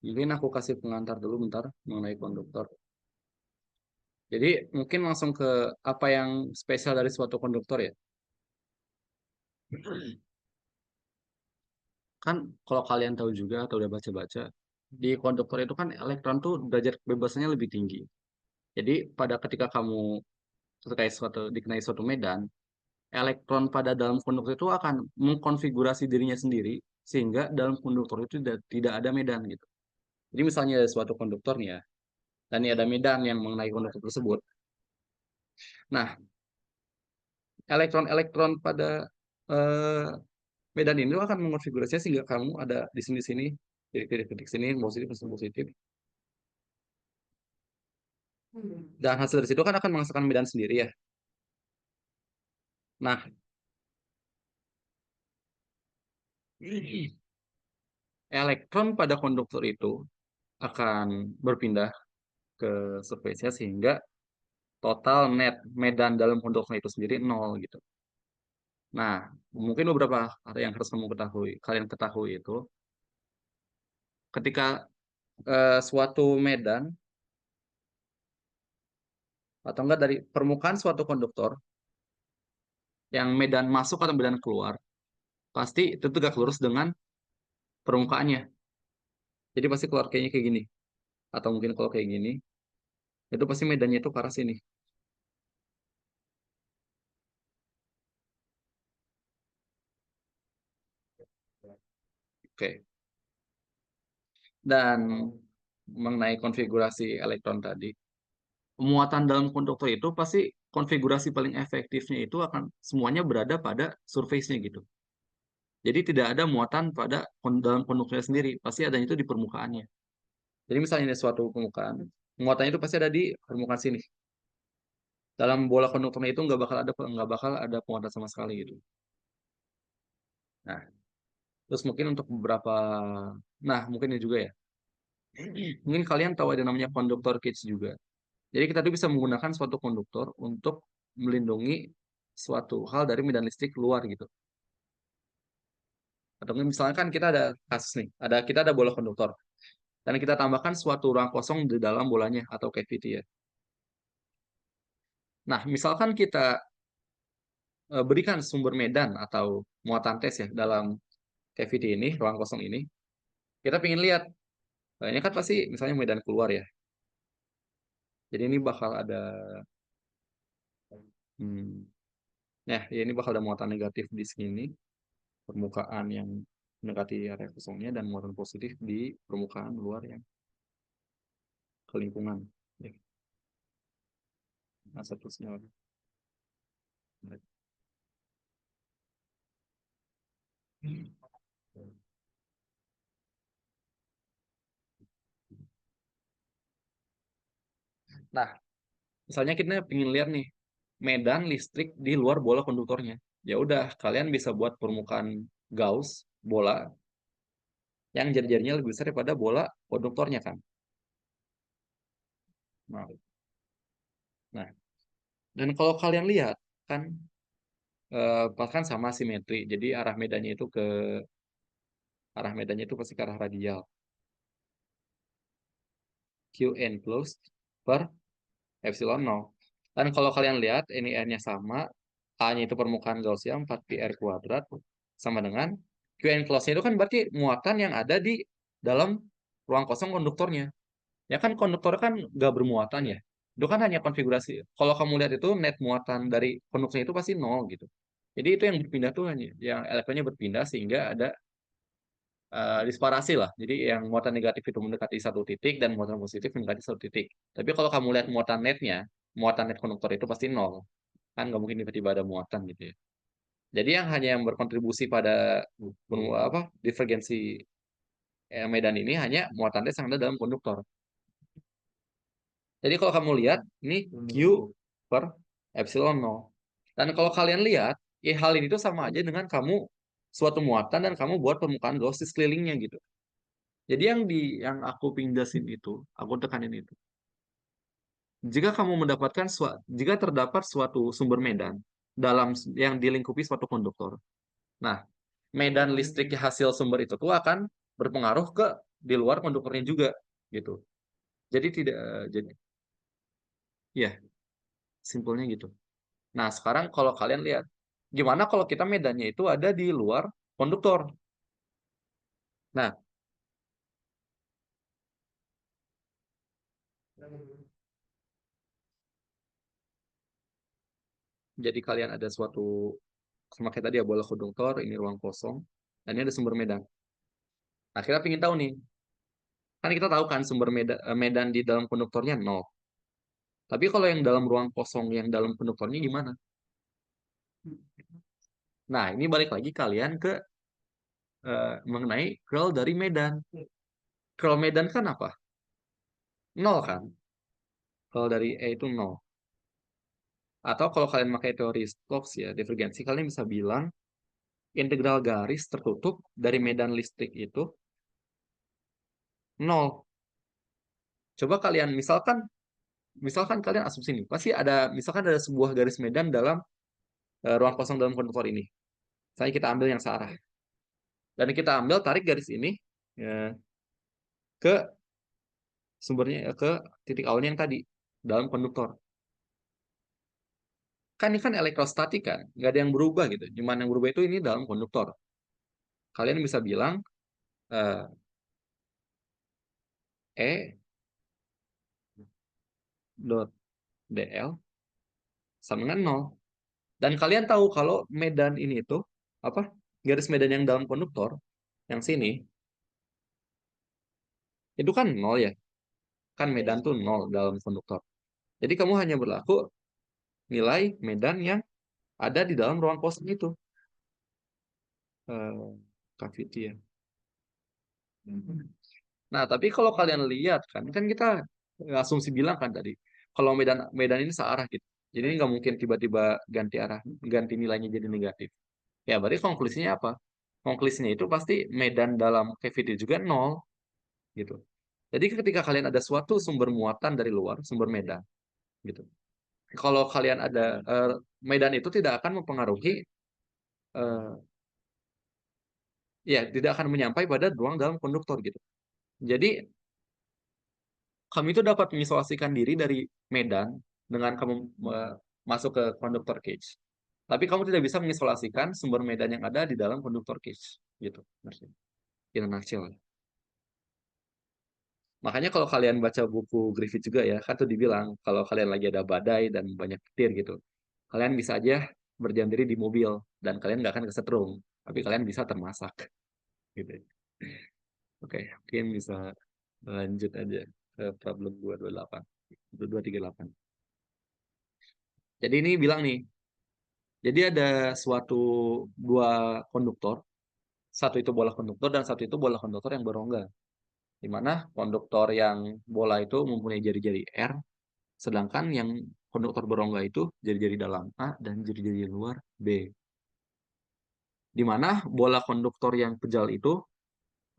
Mungkin aku kasih pengantar dulu bentar mengenai konduktor. Jadi mungkin langsung ke apa yang spesial dari suatu konduktor ya. Kan kalau kalian tahu juga atau udah baca-baca, di konduktor itu kan elektron tuh derajat kebebasannya lebih tinggi. Jadi pada ketika kamu dikenai suatu medan, elektron pada dalam konduktor itu akan mengkonfigurasi dirinya sendiri sehingga dalam konduktor itu tidak ada medan gitu. Jadi misalnya ada suatu konduktor nih ya, dan ini ada medan yang mengenai konduktor tersebut. Nah, elektron-elektron pada eh, medan ini akan mengonfigurasinya sehingga kamu ada di sini-sini, titik-titik sini, positif, positif. Dan hasil dari situ kan akan menghasilkan medan sendiri ya. Nah, elektron pada konduktor itu akan berpindah ke surface-nya sehingga total net medan dalam konduktor itu sendiri nol gitu. Nah, mungkin beberapa hal yang harus kalian ketahui itu ketika suatu medan atau enggak dari permukaan suatu konduktor yang medan masuk atau medan keluar pasti itu tegak lurus dengan permukaannya. Jadi pasti keluar kayaknya kayak gini. Atau mungkin kalau kayak gini, itu pasti medannya itu ke arah sini. Oke. Dan mengenai konfigurasi elektron tadi, muatan dalam konduktor itu pasti konfigurasi paling efektifnya itu akan semuanya berada pada surface-nya gitu. Jadi tidak ada muatan pada dalam konduktornya sendiri, pasti adanya itu di permukaannya. Jadi misalnya ini suatu permukaan, muatannya itu pasti ada di permukaan sini. Dalam bola konduktornya itu nggak bakal ada penguatan sama sekali gitu. Nah, terus mungkin untuk beberapa, nah mungkin ini juga ya. Mungkin kalian tahu ada namanya konduktor cage juga. Jadi kita tuh bisa menggunakan suatu konduktor untuk melindungi suatu hal dari medan listrik keluar gitu. Atau misalnya kan kita ada kasus nih, kita ada bola konduktor dan kita tambahkan suatu ruang kosong di dalam bolanya atau cavity ya. Nah, misalkan kita berikan sumber medan atau muatan tes ya dalam cavity ini, ruang kosong ini, kita ingin lihat, ini kan pasti misalnya medan keluar ya. Jadi ini bakal ada, hmm, ya ini bakal ada muatan negatif di sini, permukaan yang mendekati area kosongnya dan muatan positif di permukaan luar yang ke lingkungan. Ya. Nah, seterusnya. Nah, misalnya kita ingin lihat nih medan listrik di luar bola konduktornya. Ya udah, kalian bisa buat permukaan Gauss bola yang jari-jarinya lebih besar daripada bola konduktornya kan. Nah, nah, dan kalau kalian lihat kan bahkan sama simetri. Jadi arah medannya itu pasti ke arah radial. Q enclosed per epsilon 0. Dan kalau kalian lihat ini R-nya sama, A-nya itu permukaan Gaussian 4 pi R kuadrat sama dengan Q enclosed-nya itu kan berarti muatan yang ada di dalam ruang kosong konduktornya. Ya kan konduktor kan nggak bermuatan ya. Itu kan hanya konfigurasi. Kalau kamu lihat itu net muatan dari konduktornya itu pasti nol gitu. Jadi itu yang berpindah tuh hanya yang elektronnya berpindah sehingga ada disparasi lah. Jadi yang muatan negatif itu mendekati satu titik dan muatan positif mendekati satu titik. Tapi kalau kamu lihat muatan netnya, muatan net konduktor itu pasti nol. Kan nggak mungkin tiba-tiba ada muatan gitu ya. Jadi yang berkontribusi pada divergensi medan ini hanya muatan tes yang ada dalam konduktor. Jadi kalau kamu lihat ini Q per epsilon 0. Dan kalau kalian lihat, hal ini tuh sama aja dengan kamu suatu muatan dan kamu buat permukaan Gauss di sekelilingnya gitu. Jadi yang aku pindasin itu, aku tekanin itu. Jika terdapat suatu sumber medan yang dilingkupi suatu konduktor. Nah, medan listrik hasil sumber itu tuh akan berpengaruh ke di luar konduktornya juga gitu. Jadi tidak jadi ya simpelnya gitu. Nah, sekarang kalau kalian lihat gimana kalau kita medannya itu ada di luar konduktor. Nah, jadi kalian ada suatu sama kayak tadi ya bola konduktor, ini ruang kosong, dan ini ada sumber medan. Nah, kita ingin tahu nih, kan kita tahu kan sumber medan di dalam konduktornya 0. Tapi kalau yang dalam ruang kosong yang dalam konduktornya gimana? Nah, ini balik lagi kalian ke mengenai curl dari medan. Curl medan kan apa? 0 kan? Curl dari E itu 0. Atau kalau kalian pakai teori Stokes ya, divergensi, kalian bisa bilang integral garis tertutup dari medan listrik itu 0. Coba kalian misalkan kalian asumsi nih, pasti misalkan ada sebuah garis medan dalam ruang kosong dalam konduktor ini. Saya kita ambil yang searah. Dan kita tarik garis ini ya, ke sumbernya ke titik awalnya yang tadi dalam konduktor. Kan ini kan elektrostatik kan, nggak ada yang berubah gitu. Cuman yang berubah itu ini dalam konduktor. Kalian bisa bilang eh, E dot dl sama dengan 0. Dan kalian tahu kalau medan ini itu apa? Garis medan yang dalam konduktor yang sini itu kan 0 ya. Kan medan tuh 0 dalam konduktor. Jadi kamu hanya berlaku nilai medan yang ada di dalam ruang kosong itu. Cavity ya. Nah, tapi kalau kalian lihat kan kita asumsi bilang kan tadi, kalau medan medan ini searah gitu. Jadi ini nggak mungkin tiba-tiba ganti arah, ganti nilainya jadi negatif. Ya, berarti konklusinya apa? Konklusinya itu pasti medan dalam cavity juga 0 gitu. Jadi ketika kalian ada suatu sumber muatan dari luar, sumber medan gitu. Kalau kalian ada medan itu tidak akan mempengaruhi eh, ya tidak akan menyampai pada ruang dalam konduktor gitu. Jadi kami itu dapat mengisolasikan diri dari medan dengan kamu masuk ke konduktor cage. Tapi kamu tidak bisa mengisolasikan sumber medan yang ada di dalam konduktor cage gitu. In a nutshell. Makanya kalau kalian baca buku Griffith juga ya, kan tuh dibilang kalau kalian lagi ada badai dan banyak petir gitu, kalian bisa aja berdiam diri di mobil dan kalian nggak akan kesetrum, tapi kalian bisa termasak gitu. Oke, mungkin bisa lanjut aja ke problem 228, 238. Jadi ini bilang nih, jadi ada suatu dua konduktor, satu itu bola konduktor dan satu itu bola konduktor yang berongga. Di mana konduktor yang bola itu mempunyai jari-jari R, sedangkan yang konduktor berongga itu jari-jari dalam A dan jari-jari luar B. Di mana bola konduktor yang pejal itu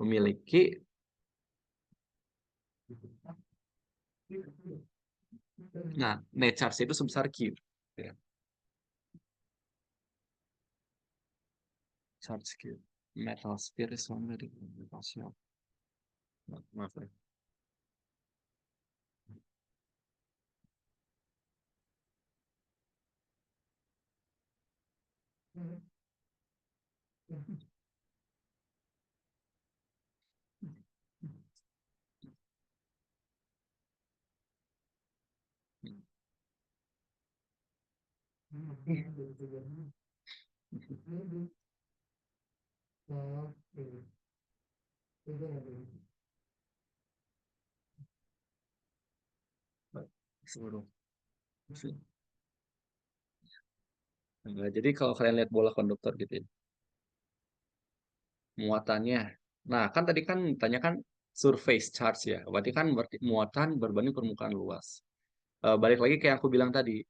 memiliki net charge itu sebesar Q. Ya. Charge Q. Metal sphere is one very potential. Maaf ya. Seluruh Nah, jadi kalau kalian lihat bola konduktor gitu ya, muatannya. Nah, kan tadi kan ditanyakan surface charge ya. Berarti muatan berbanding permukaan luas. Balik lagi kayak aku bilang tadi,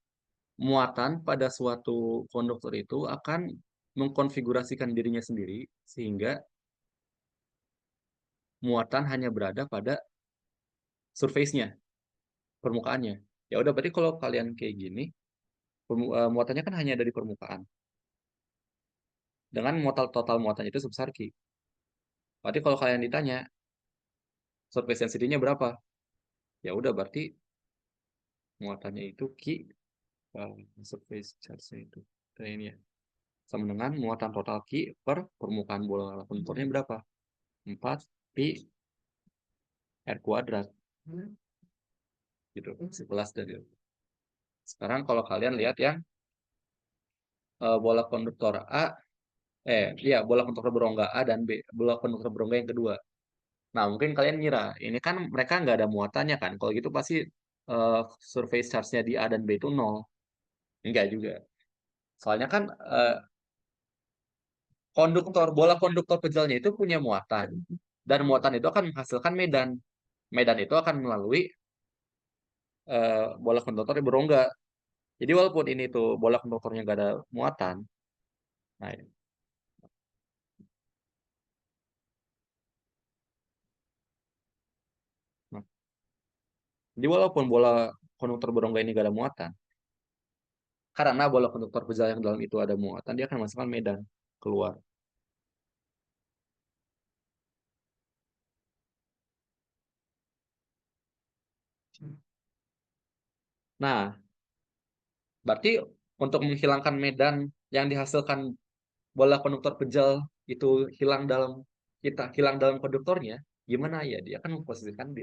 muatan pada suatu konduktor itu akan mengkonfigurasikan dirinya sendiri sehingga muatan hanya berada pada surface-nya, permukaannya. Ya udah berarti kalau kalian kayak gini, muatannya kan hanya dari permukaan. Dengan total muatannya itu sebesar Q. Berarti kalau kalian ditanya surface density-nya berapa? Ya udah berarti muatannya itu Q, surface charge-nya itu. Kayak ini ya. Sama dengan muatan total Q per permukaan bola konduktornya berapa? 4 pi R kuadrat. Gitu. 11 dari. Sekarang kalau kalian lihat yang bola konduktor bola konduktor berongga A dan B, bola konduktor berongga yang kedua. Nah, mungkin kalian ngira, ini kan mereka nggak ada muatannya kan? Kalau gitu pasti surface charge-nya di A dan B itu 0. Enggak juga. Soalnya kan bola konduktor pejalnya itu punya muatan. Dan muatan itu akan menghasilkan medan. Medan itu akan melalui bola konduktor yang berongga. Jadi walaupun ini tuh bola konduktornya nggak ada muatan, nah, nah, jadi walaupun bola konduktor berongga ini nggak ada muatan, karena bola konduktor pejal yang dalam itu ada muatan, dia akan menghasilkan medan keluar. Nah, berarti untuk menghilangkan medan yang dihasilkan bola konduktor pejal itu hilang dalam konduktornya, gimana ya? Dia akan memposisikan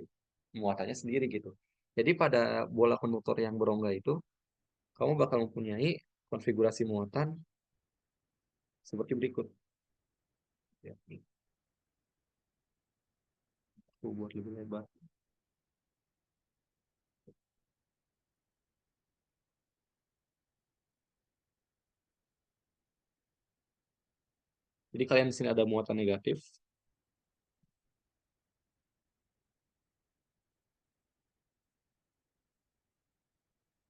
muatannya sendiri gitu. Jadi pada bola konduktor yang berongga itu, kamu bakal mempunyai konfigurasi muatan seperti berikut. Ya, aku buat lebih lebar. Jadi kalian di sini ada muatan negatif,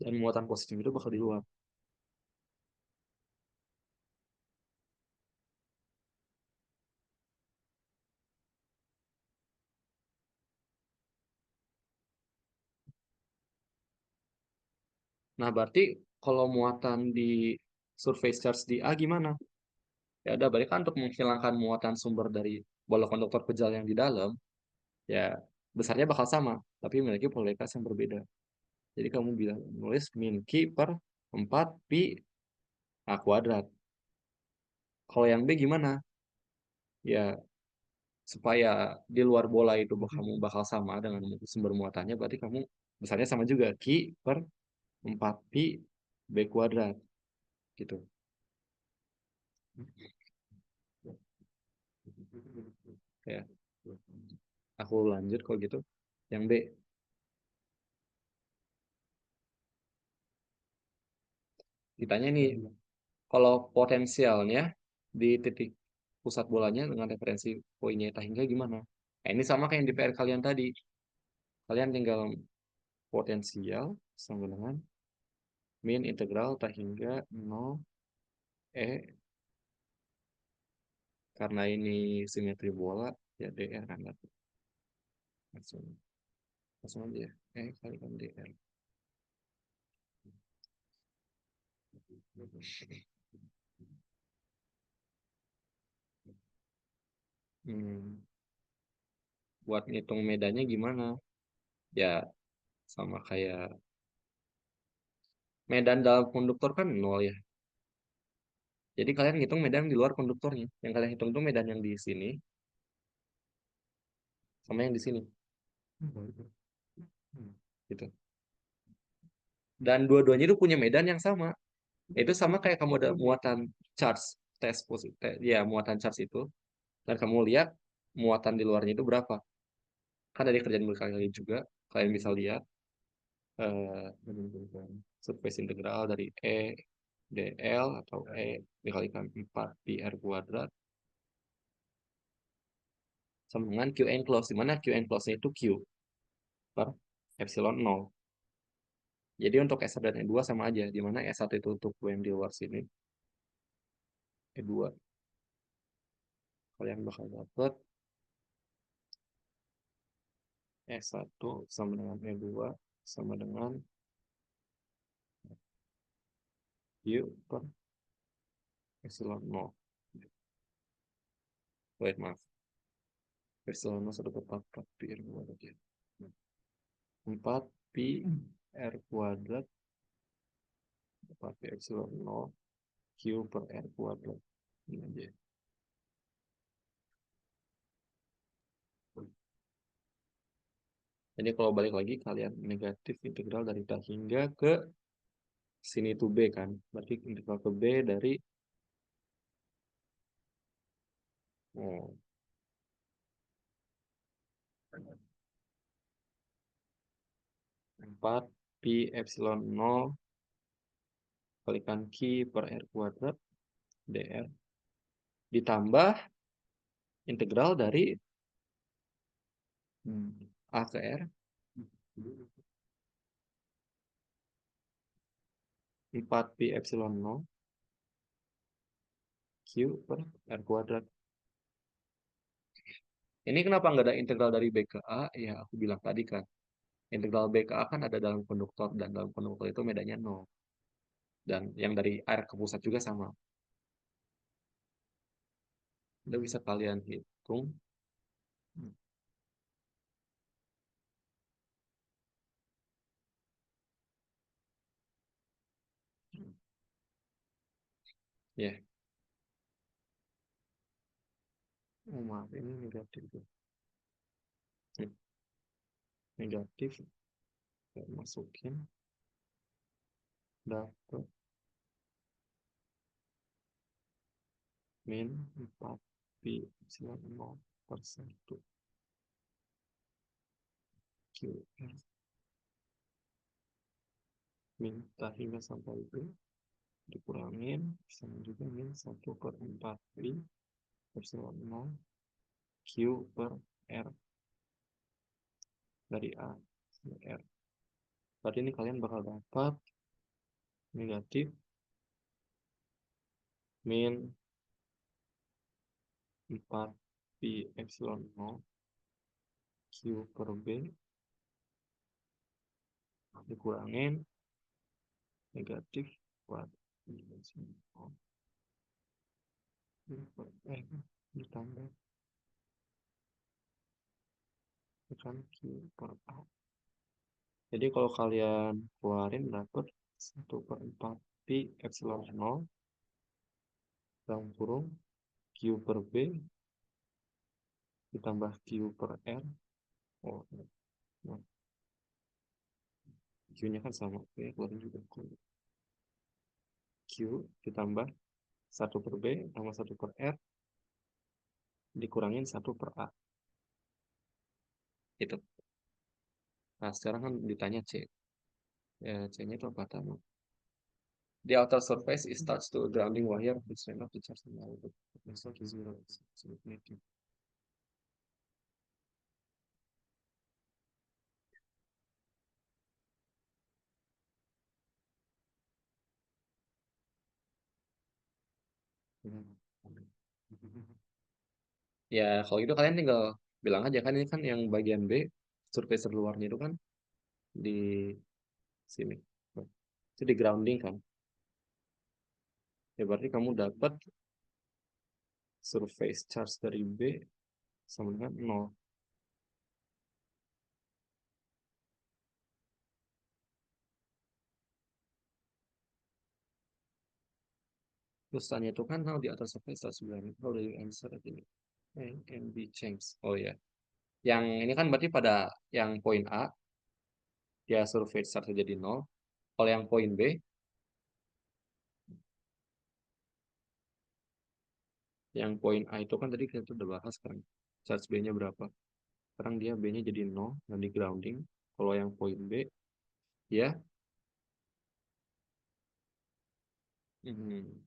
dan muatan positif itu bakal di luar. Nah, berarti kalau muatan di surface charge di A gimana? Ya udah, berarti kan untuk menghilangkan muatan sumber dari bola konduktor pejal yang di dalam, ya besarnya bakal sama, tapi memiliki polaritas yang berbeda. Jadi kamu bilang nulis min Q per 4 pi A kuadrat. Kalau yang B gimana? Ya, supaya di luar bola itu kamu bakal sama dengan sumber muatannya, berarti kamu besarnya sama juga, Q per 4 pi B kuadrat. Gitu. Ya, aku lanjut kalau gitu. Yang B, ditanya nih, kalau potensialnya di titik pusat bolanya dengan referensi poinnya eta hingga gimana? Nah, ini sama kayak yang di PR kalian tadi. Kalian tinggal potensial sama dengan min integral eta hingga 0 E, karena ini simetri bola, ya dr kan. Langsung, langsung aja ya. Kali kan dr. Buat ngitung medannya gimana? Ya, sama kayak medan dalam konduktor kan 0 ya. Jadi kalian ngitung medan di luar konduktornya. Yang kalian hitung itu medan yang di sini sama yang di sini. Gitu. Dan dua-duanya itu punya medan yang sama. Itu sama kayak kamu ada muatan charge tes positif, ya muatan charge itu. Dan kamu lihat muatan di luarnya itu berapa. Kan dari kerjaan berkali-kali juga, kalian bisa lihat surface integral dari E DL atau E dikalikan 4 pi R kuadrat sama dengan Q enclosed, di mana Q enclosed itu Q per epsilon 0. Jadi untuk S1 dan E2 sama aja, di mana S1 itu untuk yang di luar sini, E2 kalian bakal dapat S1 sama dengan E2 sama dengan Q per epsilon 0. Wait, maaf. Epsilon 0 sudah dapat 4 pi R kuadrat ya. 4 pi R kuadrat 4 pi epsilon 0 Q per R kuadrat. Ini aja. Jadi kalau balik lagi kalian negatif integral dari A hingga ke sini itu B kan. Berarti integral ke B dari 4 pi epsilon 0 kalikan Q per R kuadrat dr ditambah integral dari A ke R 4 pi epsilon 0 Q per R kuadrat. Ini kenapa nggak ada integral dari B ke A? Ya aku bilang tadi kan, integral B ke A kan ada dalam konduktor, dan dalam konduktor itu medannya 0. Dan yang dari R ke pusat juga sama. Udah bisa kalian hitung. Ya. Oh, maaf, ini negatif. Negatif. Masukin. Dapat. Min 4 pi epsilon 0 per 1. QR. Min hingga sampai itu. Dikurangin. Sama juga min 1 per 4 pi epsilon 0 Q per R dari A ke R. Berarti ini kalian bakal dapat negatif min 4 pi epsilon 0 Q per B dikurangin negatif kuadrat ditambah tekan Q per A. Jadi kalau kalian keluarin dapat 1 per 4 pi epsilon 0 dalam kurung Q per B ditambah Q per R. Oh, nah. Q-nya kan sama. Oke, keluarin juga. Q ditambah 1 per B tambah 1 per R dikurangin 1 per A. Itu. Nah, sekarang kan ditanya C. Ya, C-nya itu apa tadi? The outer surface is touched to a grounding wire which strength of the charge in the result is 0. Ya, kalau gitu kalian tinggal bilang aja kan, ini kan yang bagian B, surface luarnya itu kan di sini. Itu di grounding kan. Ya berarti kamu dapat surface charge dari B sama dengan 0. Terus tanya itu kan how di atas surface charge sebenarnya. How do you answer ini? Can be changed. Oh ya. Yang ini kan berarti pada yang poin A, ya surface charge jadi 0. Kalau yang poin B, yang poin A itu kan tadi kita udah bahas kan. Charge B-nya berapa. Sekarang dia B-nya jadi 0 dan di grounding. Kalau yang poin B, ya Hmm.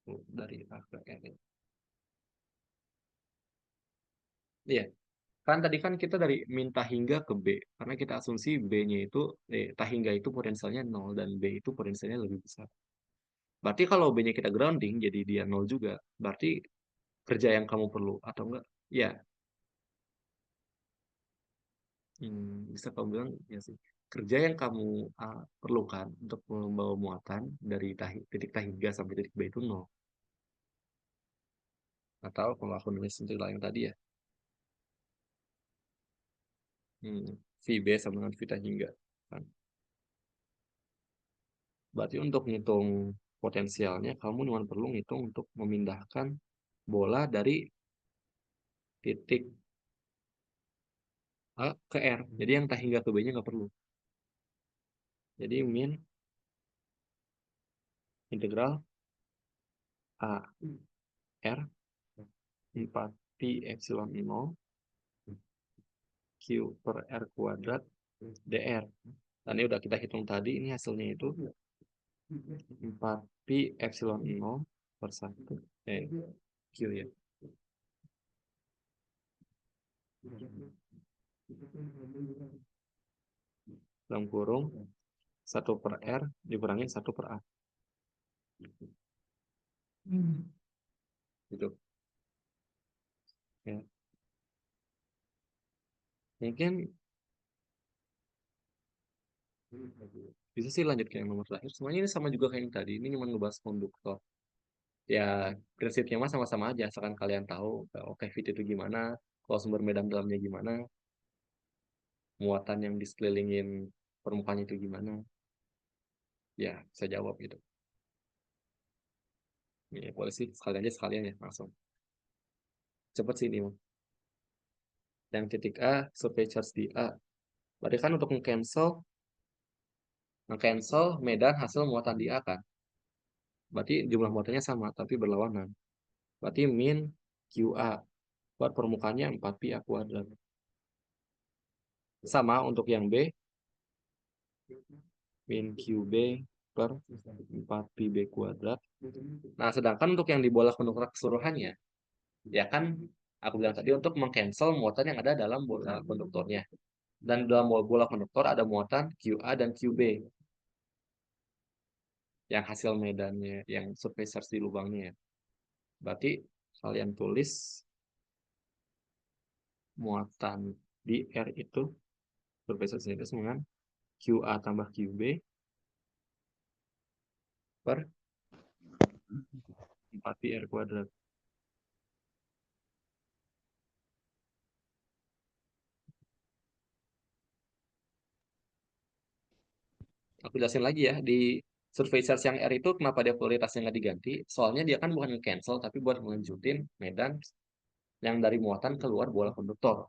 Dari A ke R. Iya, kan tadi kan kita dari minta hingga ke B, karena kita asumsi B-nya itu, tahingga itu potensialnya 0 dan B itu potensialnya lebih besar. Berarti kalau B-nya kita grounding, jadi dia 0 juga. Berarti kerja yang kamu perlu, atau enggak? Ya, bisa kamu bilang, ya sih. Kerja yang kamu perlukan untuk membawa muatan dari titik tahingga sampai titik B itu 0. Atau kalau aku nulis untuk yang tadi ya, VB sama dengan V tahingga. Kan. Berarti untuk ngitung potensialnya, kamu cuma perlu ngitung untuk memindahkan bola dari titik A ke R. Jadi yang tahingga ke B-nya nggak perlu. Jadi min integral A R 4 pi epsilon 0 Q per R kuadrat dr. Dan ini udah kita hitung tadi, ini hasilnya itu 4 pi epsilon 0 per 1 Q ya. Dalam kurung 1 per R dikurangi 1 per A. Gitu. Ya. Mungkin bisa sih lanjut ke yang nomor terakhir. Semuanya ini sama juga kayak yang tadi. Ini cuma ngebahas konduktor. Ya, prinsipnya mah sama-sama aja. Asalkan kalian tahu, oke, fit itu gimana, kalau sumber medan dalamnya gimana, muatan yang di sekelilingin permukaannya itu gimana. Ya, saya jawab gitu. Ya, boleh sih, sekalian aja sekalian ya, langsung. Cepet sih ini, Bang. Yang titik A, survei charge di A. Berarti kan untuk nge-cancel medan hasil muatan di A kan. Berarti jumlah muatannya sama, tapi berlawanan. Berarti min QA. Buat permukaannya 4pi A kuadrat. Sama untuk yang B, min QB per 4pi B kuadrat. Nah, sedangkan untuk yang di bola konduktor keseluruhannya, ya kan aku bilang tadi untuk meng-cancel muatan yang ada dalam bola konduktornya. Dan dalam bola konduktor ada muatan QA dan QB. Yang hasil medannya, yang surface charge di lubangnya. Berarti kalian tulis muatan di R itu surface charge itu dengan QA tambah QB per 4pi R kuadrat. Aku jelasin lagi ya, di survei charge yang R itu kenapa dia polaritasnya nggak diganti? Soalnya dia kan bukan cancel, tapi buat melanjutin medan yang dari muatan keluar bola konduktor.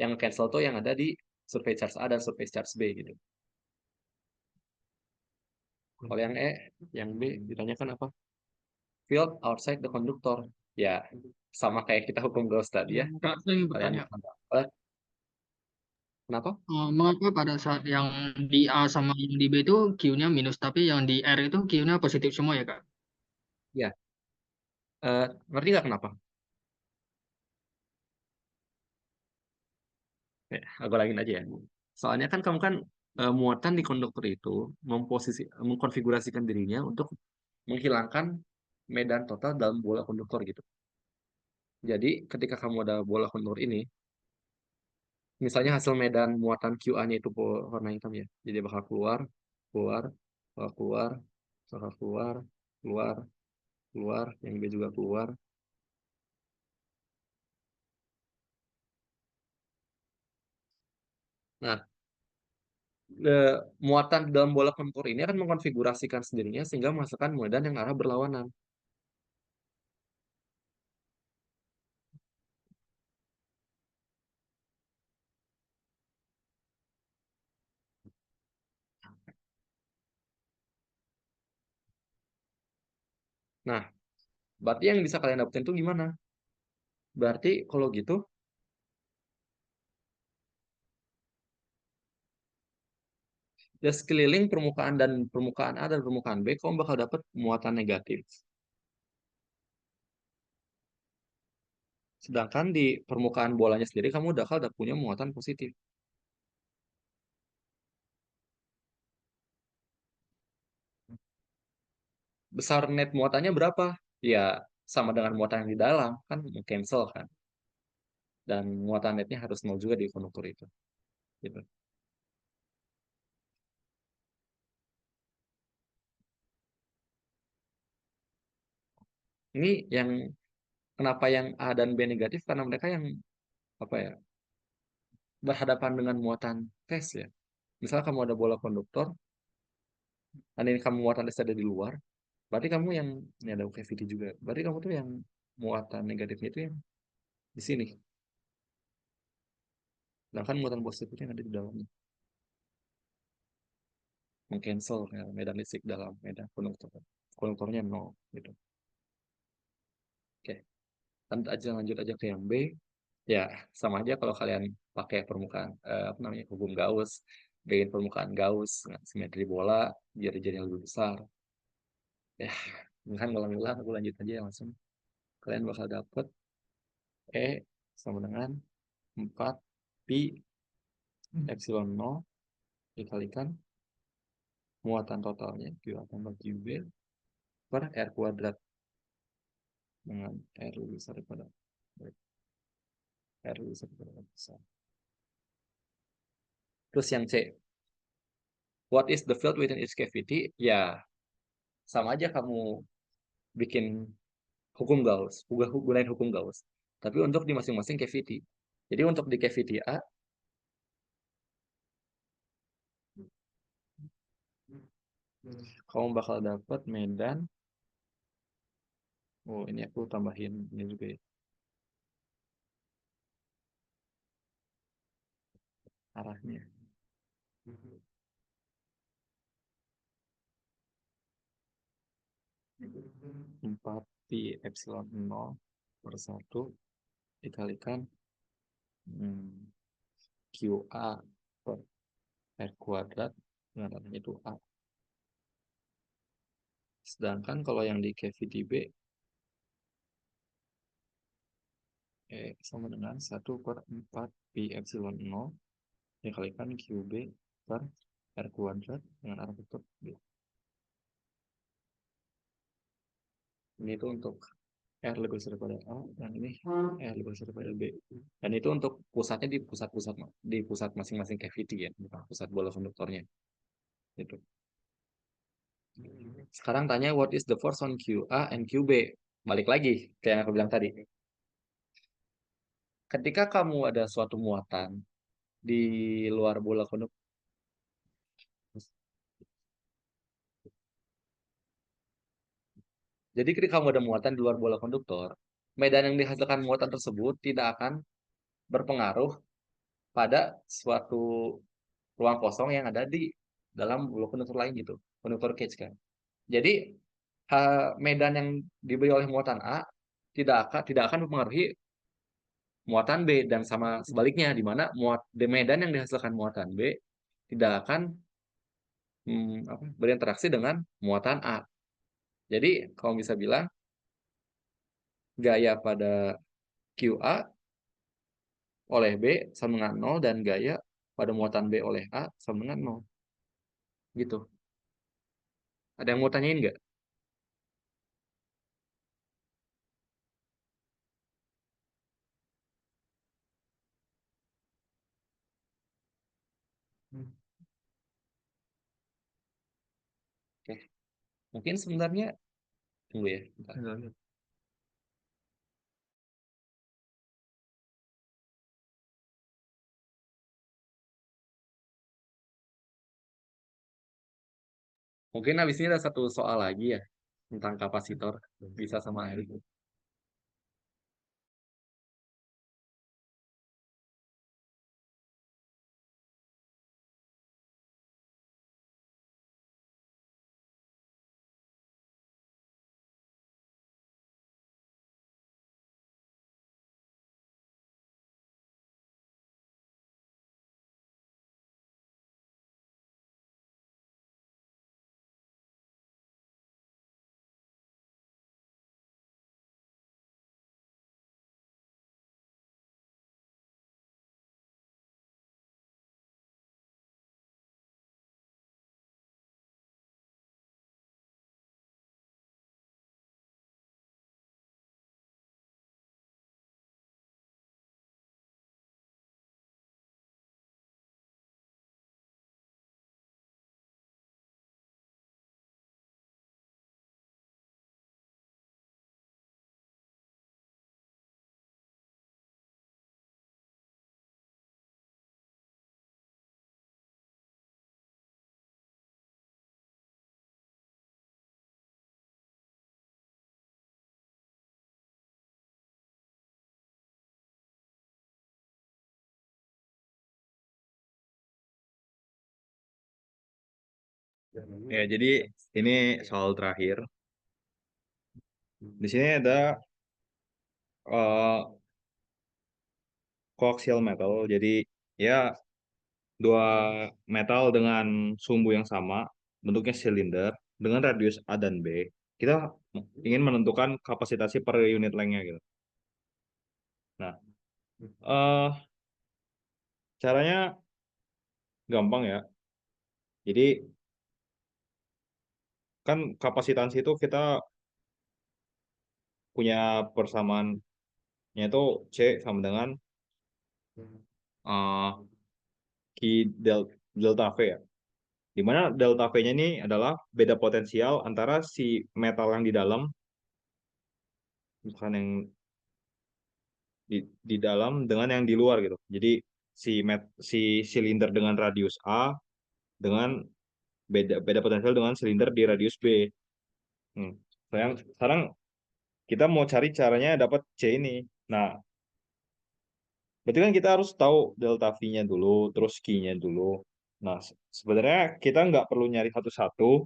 Yang cancel tuh yang ada di survei charge A dan survei charge B gitu. Kalau yang E, yang B ditanyakan apa? Field outside the conductor. Ya, sama kayak kita hukum Gauss tadi ya. Kak, saya ingin Kalian bertanya, kenapa? mengapa pada saat yang di A sama yang di B itu Q-nya minus, tapi yang di R itu Q-nya positif semua ya, Kak? Ya, ngerti nggak kenapa? Aku lagi aja ya. Soalnya kan kamu kan muatan di konduktor itu mengkonfigurasikan dirinya untuk menghilangkan medan total dalam bola konduktor gitu. Jadi ketika kamu ada bola konduktor ini, misalnya hasil medan muatan QA-nya itu warna hitam ya, jadi bakal keluar, keluar, bakal keluar, bakal keluar, keluar, keluar, yang B juga keluar. Nah, muatan dalam bola konduktor ini akan mengkonfigurasikan sendirinya sehingga menghasilkan medan yang arah berlawanan. Nah, berarti yang bisa kalian dapetin itu gimana? Berarti kalau gitu, di sekeliling permukaan A dan permukaan B, kamu bakal dapat muatan negatif. Sedangkan di permukaan bolanya sendiri kamu bakal punya muatan positif. Besar net muatannya berapa? Ya sama dengan muatan yang di dalam, kan cancel kan. Dan muatan netnya harus 0 juga di konduktor itu. Gitu. Ini yang kenapa yang A dan B negatif karena mereka yang apa ya berhadapan dengan muatan tes ya. Misal kamu ada bola konduktor, ini kamu muatan tes ada di luar, berarti kamu yang ini ada cavity juga. Berarti kamu tuh yang muatan negatifnya itu yang di sini. Sedangkan muatan positifnya yang ada di dalamnya. Mengcancel ya, medan listrik dalam medan konduktor. Konduktornya 0 gitu. Oke. Lanjut aja ke yang B. Ya, sama aja kalau kalian pakai permukaan apa namanya hukum Gauss, bikin permukaan Gauss, simetri bola, jari-jari yang lebih besar. Ya, kan alhamdulillah aku lanjut aja langsung. Kalian bakal dapet E sama dengan 4 pi epsilon 0 dikalikan muatan totalnya Q A tambah QB per R kuadrat dengan R lebih besar daripada R lebih besar daripada R besar. Terus yang C, what is the field within each cavity? Ya, sama aja kamu bikin hukum Gauss, gunain hukum Gauss. Tapi untuk di masing-masing cavity. Jadi untuk di cavity A, kamu bakal dapat medan. Oh, ini aku tambahin ini juga ya. Arahnya. 4 pi epsilon 0 per 1 dikalikan QA per R kuadrat dengan arahnya itu A. Sedangkan kalau yang di cavity B sama dengan 1 per 4 pi epsilon 0 dikalikan QB per R kuadrat dengan arah vektor B. Ini itu untuk R lebih besar daripada A dan ini R lebih besar daripada B. Dan itu untuk pusatnya di pusat masing-masing cavity ya, bukan pusat bola konduktornya. Itu. Sekarang tanya what is the force on QA and QB? Balik lagi kayak yang aku bilang tadi. Ketika kamu ada suatu muatan di luar bola konduktor, jadi ketika kamu ada muatan di luar bola konduktor, medan yang dihasilkan muatan tersebut tidak akan berpengaruh pada suatu ruang kosong yang ada di dalam bola konduktor lain gitu, konduktor cage kan. Jadi medan yang diberi oleh muatan A tidak akan mempengaruhi muatan B dan sama sebaliknya di mana medan yang dihasilkan muatan B tidak akan berinteraksi dengan muatan A. Jadi kamu bisa bilang gaya pada QA oleh B sama dengan 0 dan gaya pada muatan B oleh A sama dengan 0. Gitu. Ada yang mau tanyain nggak? Oke. Mungkin sebenarnya tunggu ya. Bentar. Mungkin habis ini ada satu soal lagi ya tentang kapasitor bisa sama Erik. Ya, jadi ini soal terakhir. Di sini ada uh, coaxial metal. Jadi ya dua metal dengan sumbu yang sama, bentuknya silinder dengan radius A dan B. Kita ingin menentukan kapasitasnya per unit lengthnya gitu. Nah, eh caranya gampang ya. Jadi kan kapasitas itu kita punya persamaannya itu C sama dengan eh delta V ya. Di mana delta V-nya ini adalah beda potensial antara si metal yang di dalam, bukan yang di dalam dengan yang di luar gitu. Jadi si silinder dengan radius A dengan beda potensial dengan silinder di radius B. Sekarang kita mau cari caranya dapat C ini. Nah, berarti kan kita harus tahu delta V-nya dulu, terus Q-nya dulu. Nah, sebenarnya kita nggak perlu nyari satu-satu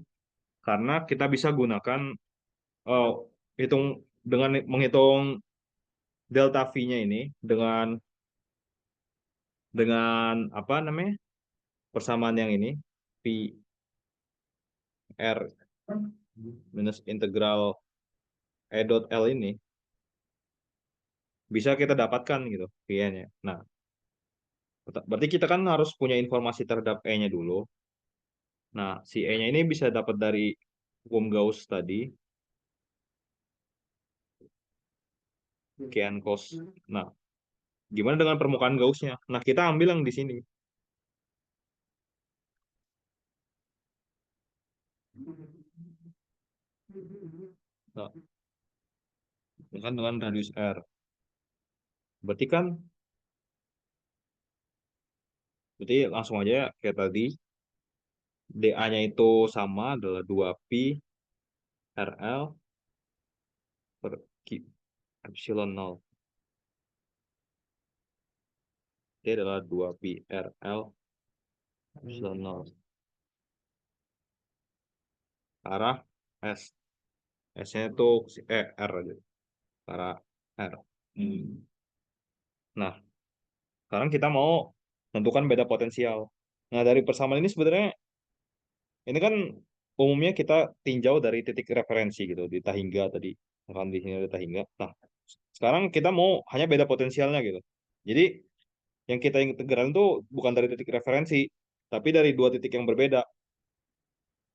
karena kita bisa gunakan eh, hitung dengan menghitung delta V-nya ini dengan apa namanya persamaan yang ini V R minus integral E dot L ini bisa kita dapatkan gitu V-nya. Nah, berarti kita kan harus punya informasi terhadap E-nya dulu. Nah, si E-nya ini bisa dapat dari hukum Gauss tadi, Q cos. Nah, gimana dengan permukaan Gauss-nya? Nah, kita ambil yang di sini. Nah, kan dengan radius R. Berarti langsung aja kayak tadi. dA-nya itu sama adalah 2pi RL per Q epsilon 0. Dia adalah 2pi RL epsilon 0 arah S. S-nya itu R aja. Arah R. Nah, sekarang kita mau tentukan beda potensial. Nah, dari persamaan ini sebenarnya ini kan umumnya kita tinjau dari titik referensi gitu di Tahingga tadi. Kan di sini ada Tahingga. Nah, sekarang kita mau hanya beda potensialnya gitu. Jadi yang kita integralin itu bukan dari titik referensi, tapi dari dua titik yang berbeda.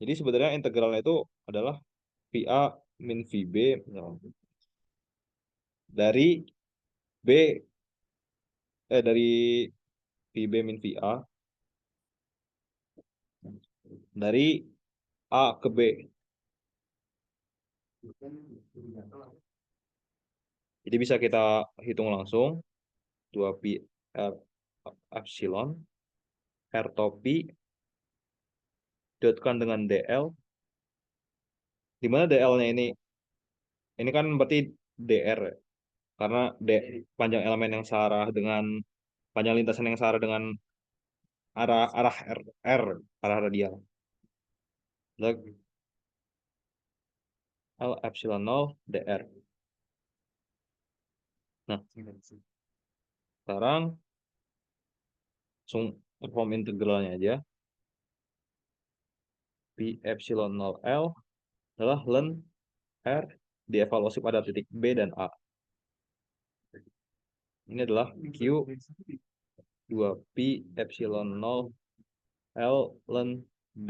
Jadi sebenarnya integralnya itu adalah VA min VB dari B dari VB min VA dari A ke B. Jadi bisa kita hitung langsung 2pi R epsilon R topi dotkan dengan DL, di mana DL-nya ini kan berarti DR ya. Karena panjang elemen yang searah dengan panjang lintasan yang searah dengan arah arah R arah radial. L epsilon 0 DR. Nah, sekarang langsung form integralnya aja. P epsilon 0 L adalah ln R dievaluasi pada titik B dan A. Ini adalah Q 2pi epsilon 0 L ln B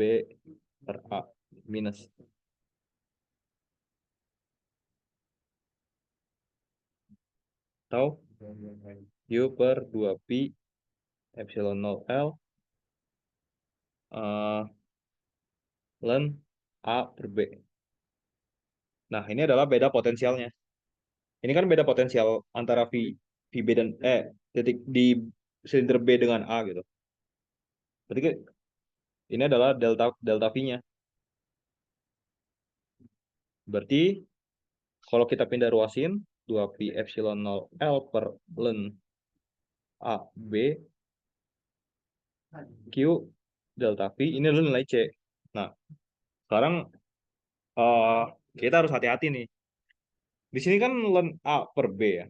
per A minus atau U per 2pi epsilon 0 L ln A per B. Nah, ini adalah beda potensialnya. Ini kan beda potensial antara VB dan titik di silinder B dengan A gitu. Berarti ini adalah delta V-nya. Berarti kalau kita pindah ruasin 2pi epsilon 0 L per ln A B Q delta V ini adalah nilai C. Nah, sekarang eh kita harus hati-hati nih. Di sini kan ln A per B ya.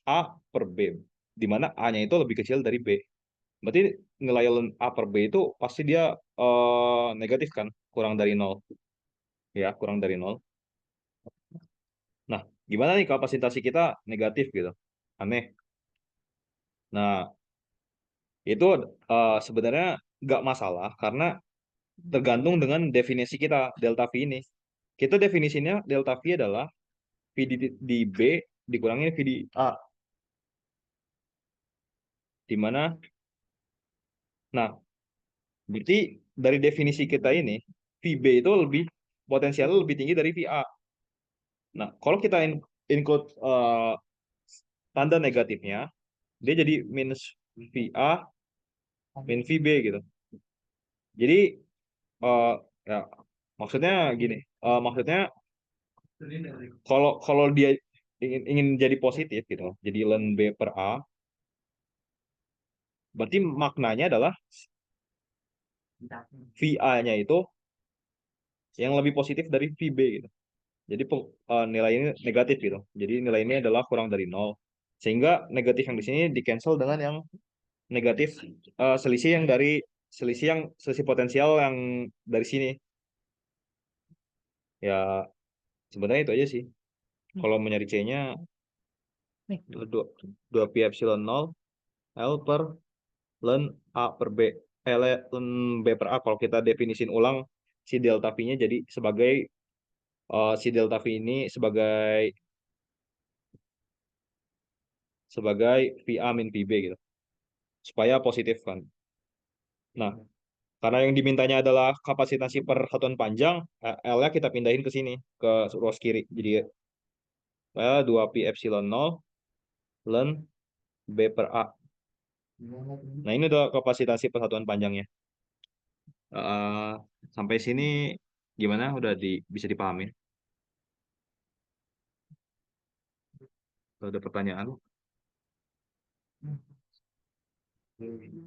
A per B. Di mana A-nya itu lebih kecil dari B. Berarti nilai ln A per B itu pasti dia negatif kan? Kurang dari 0. Ya, kurang dari 0. Nah, gimana nih kapasitasi kita negatif gitu? Aneh. Nah, itu sebenarnya nggak masalah karena tergantung dengan definisi kita delta V ini. Kita definisinya delta V adalah V di B dikurangin V di A. Di mana? Nah, berarti dari definisi kita ini, VB itu lebih potensialnya lebih tinggi dari VA. Nah, kalau kita include tanda negatifnya, dia jadi minus VA min VB gitu. Jadi ya maksudnya gini, maksudnya kalau kalau dia ingin jadi positif gitu, jadi ln B per A, berarti maknanya adalah VA-nya itu yang lebih positif dari VB gitu. Jadi nilai ini negatif gitu. Jadi nilai ini adalah kurang dari 0. Sehingga negatif yang di sini di cancel dengan yang negatif selisih yang dari selisih potensial yang dari sini. Ya sebenarnya itu aja sih. Kalau mau nyari C-nya 2 pi epsilon 0 L per ln A per B. Ln B per A kalau kita definisin ulang si delta V-nya jadi sebagai si delta V ini sebagai VA min VB gitu. Supaya positif kan. Nah, karena yang dimintanya adalah kapasitasi per satuan panjang, L-nya kita pindahin ke sini, ke ruas kiri. Jadi 2 pi epsilon 0 ln B per A. Nah, ini udah kapasitasi per satuan panjangnya. Eh, sampai sini gimana? Udah bisa dipahami? Kalau ada pertanyaan? Eh,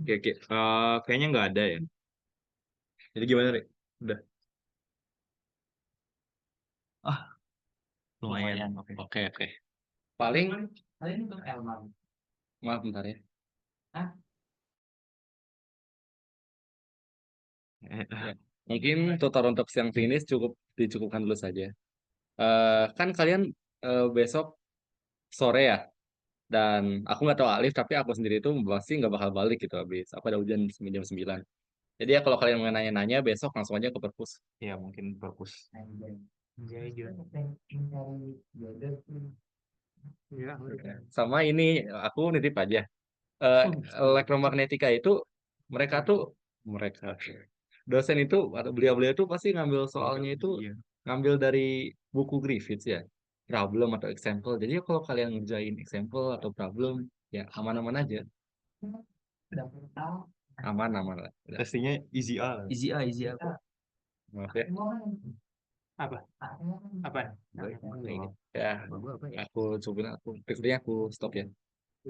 oke. Kayaknya nggak ada ya. Jadi gimana, Rik? Udah. Ah, lumayan. Oke. Paling maaf bentar ya. Ya. Mungkin tutor untuk siang finish dicukupkan dulu saja. Kan kalian besok sore ya, dan aku nggak tahu Alif, tapi aku sendiri itu pasti nggak bakal balik gitu habis. Aku ada ujian jam 9. Jadi ya kalau kalian mau nanya-nanya besok langsung aja ke perpus. Ya mungkin perpus. Sama ini aku nitip aja. Eh, Elektromagnetika itu mereka dosen itu atau beliau-beliau itu pasti ngambil soalnya itu ngambil dari buku Griffiths ya, problem atau example. Jadi kalau kalian ngerjain example atau problem ya aman-aman aja, aman lah. Testingnya easy A lah. Easy A kok. Maaf ya. Apa? Baik, ini. Ya, aku coba aku stop ya.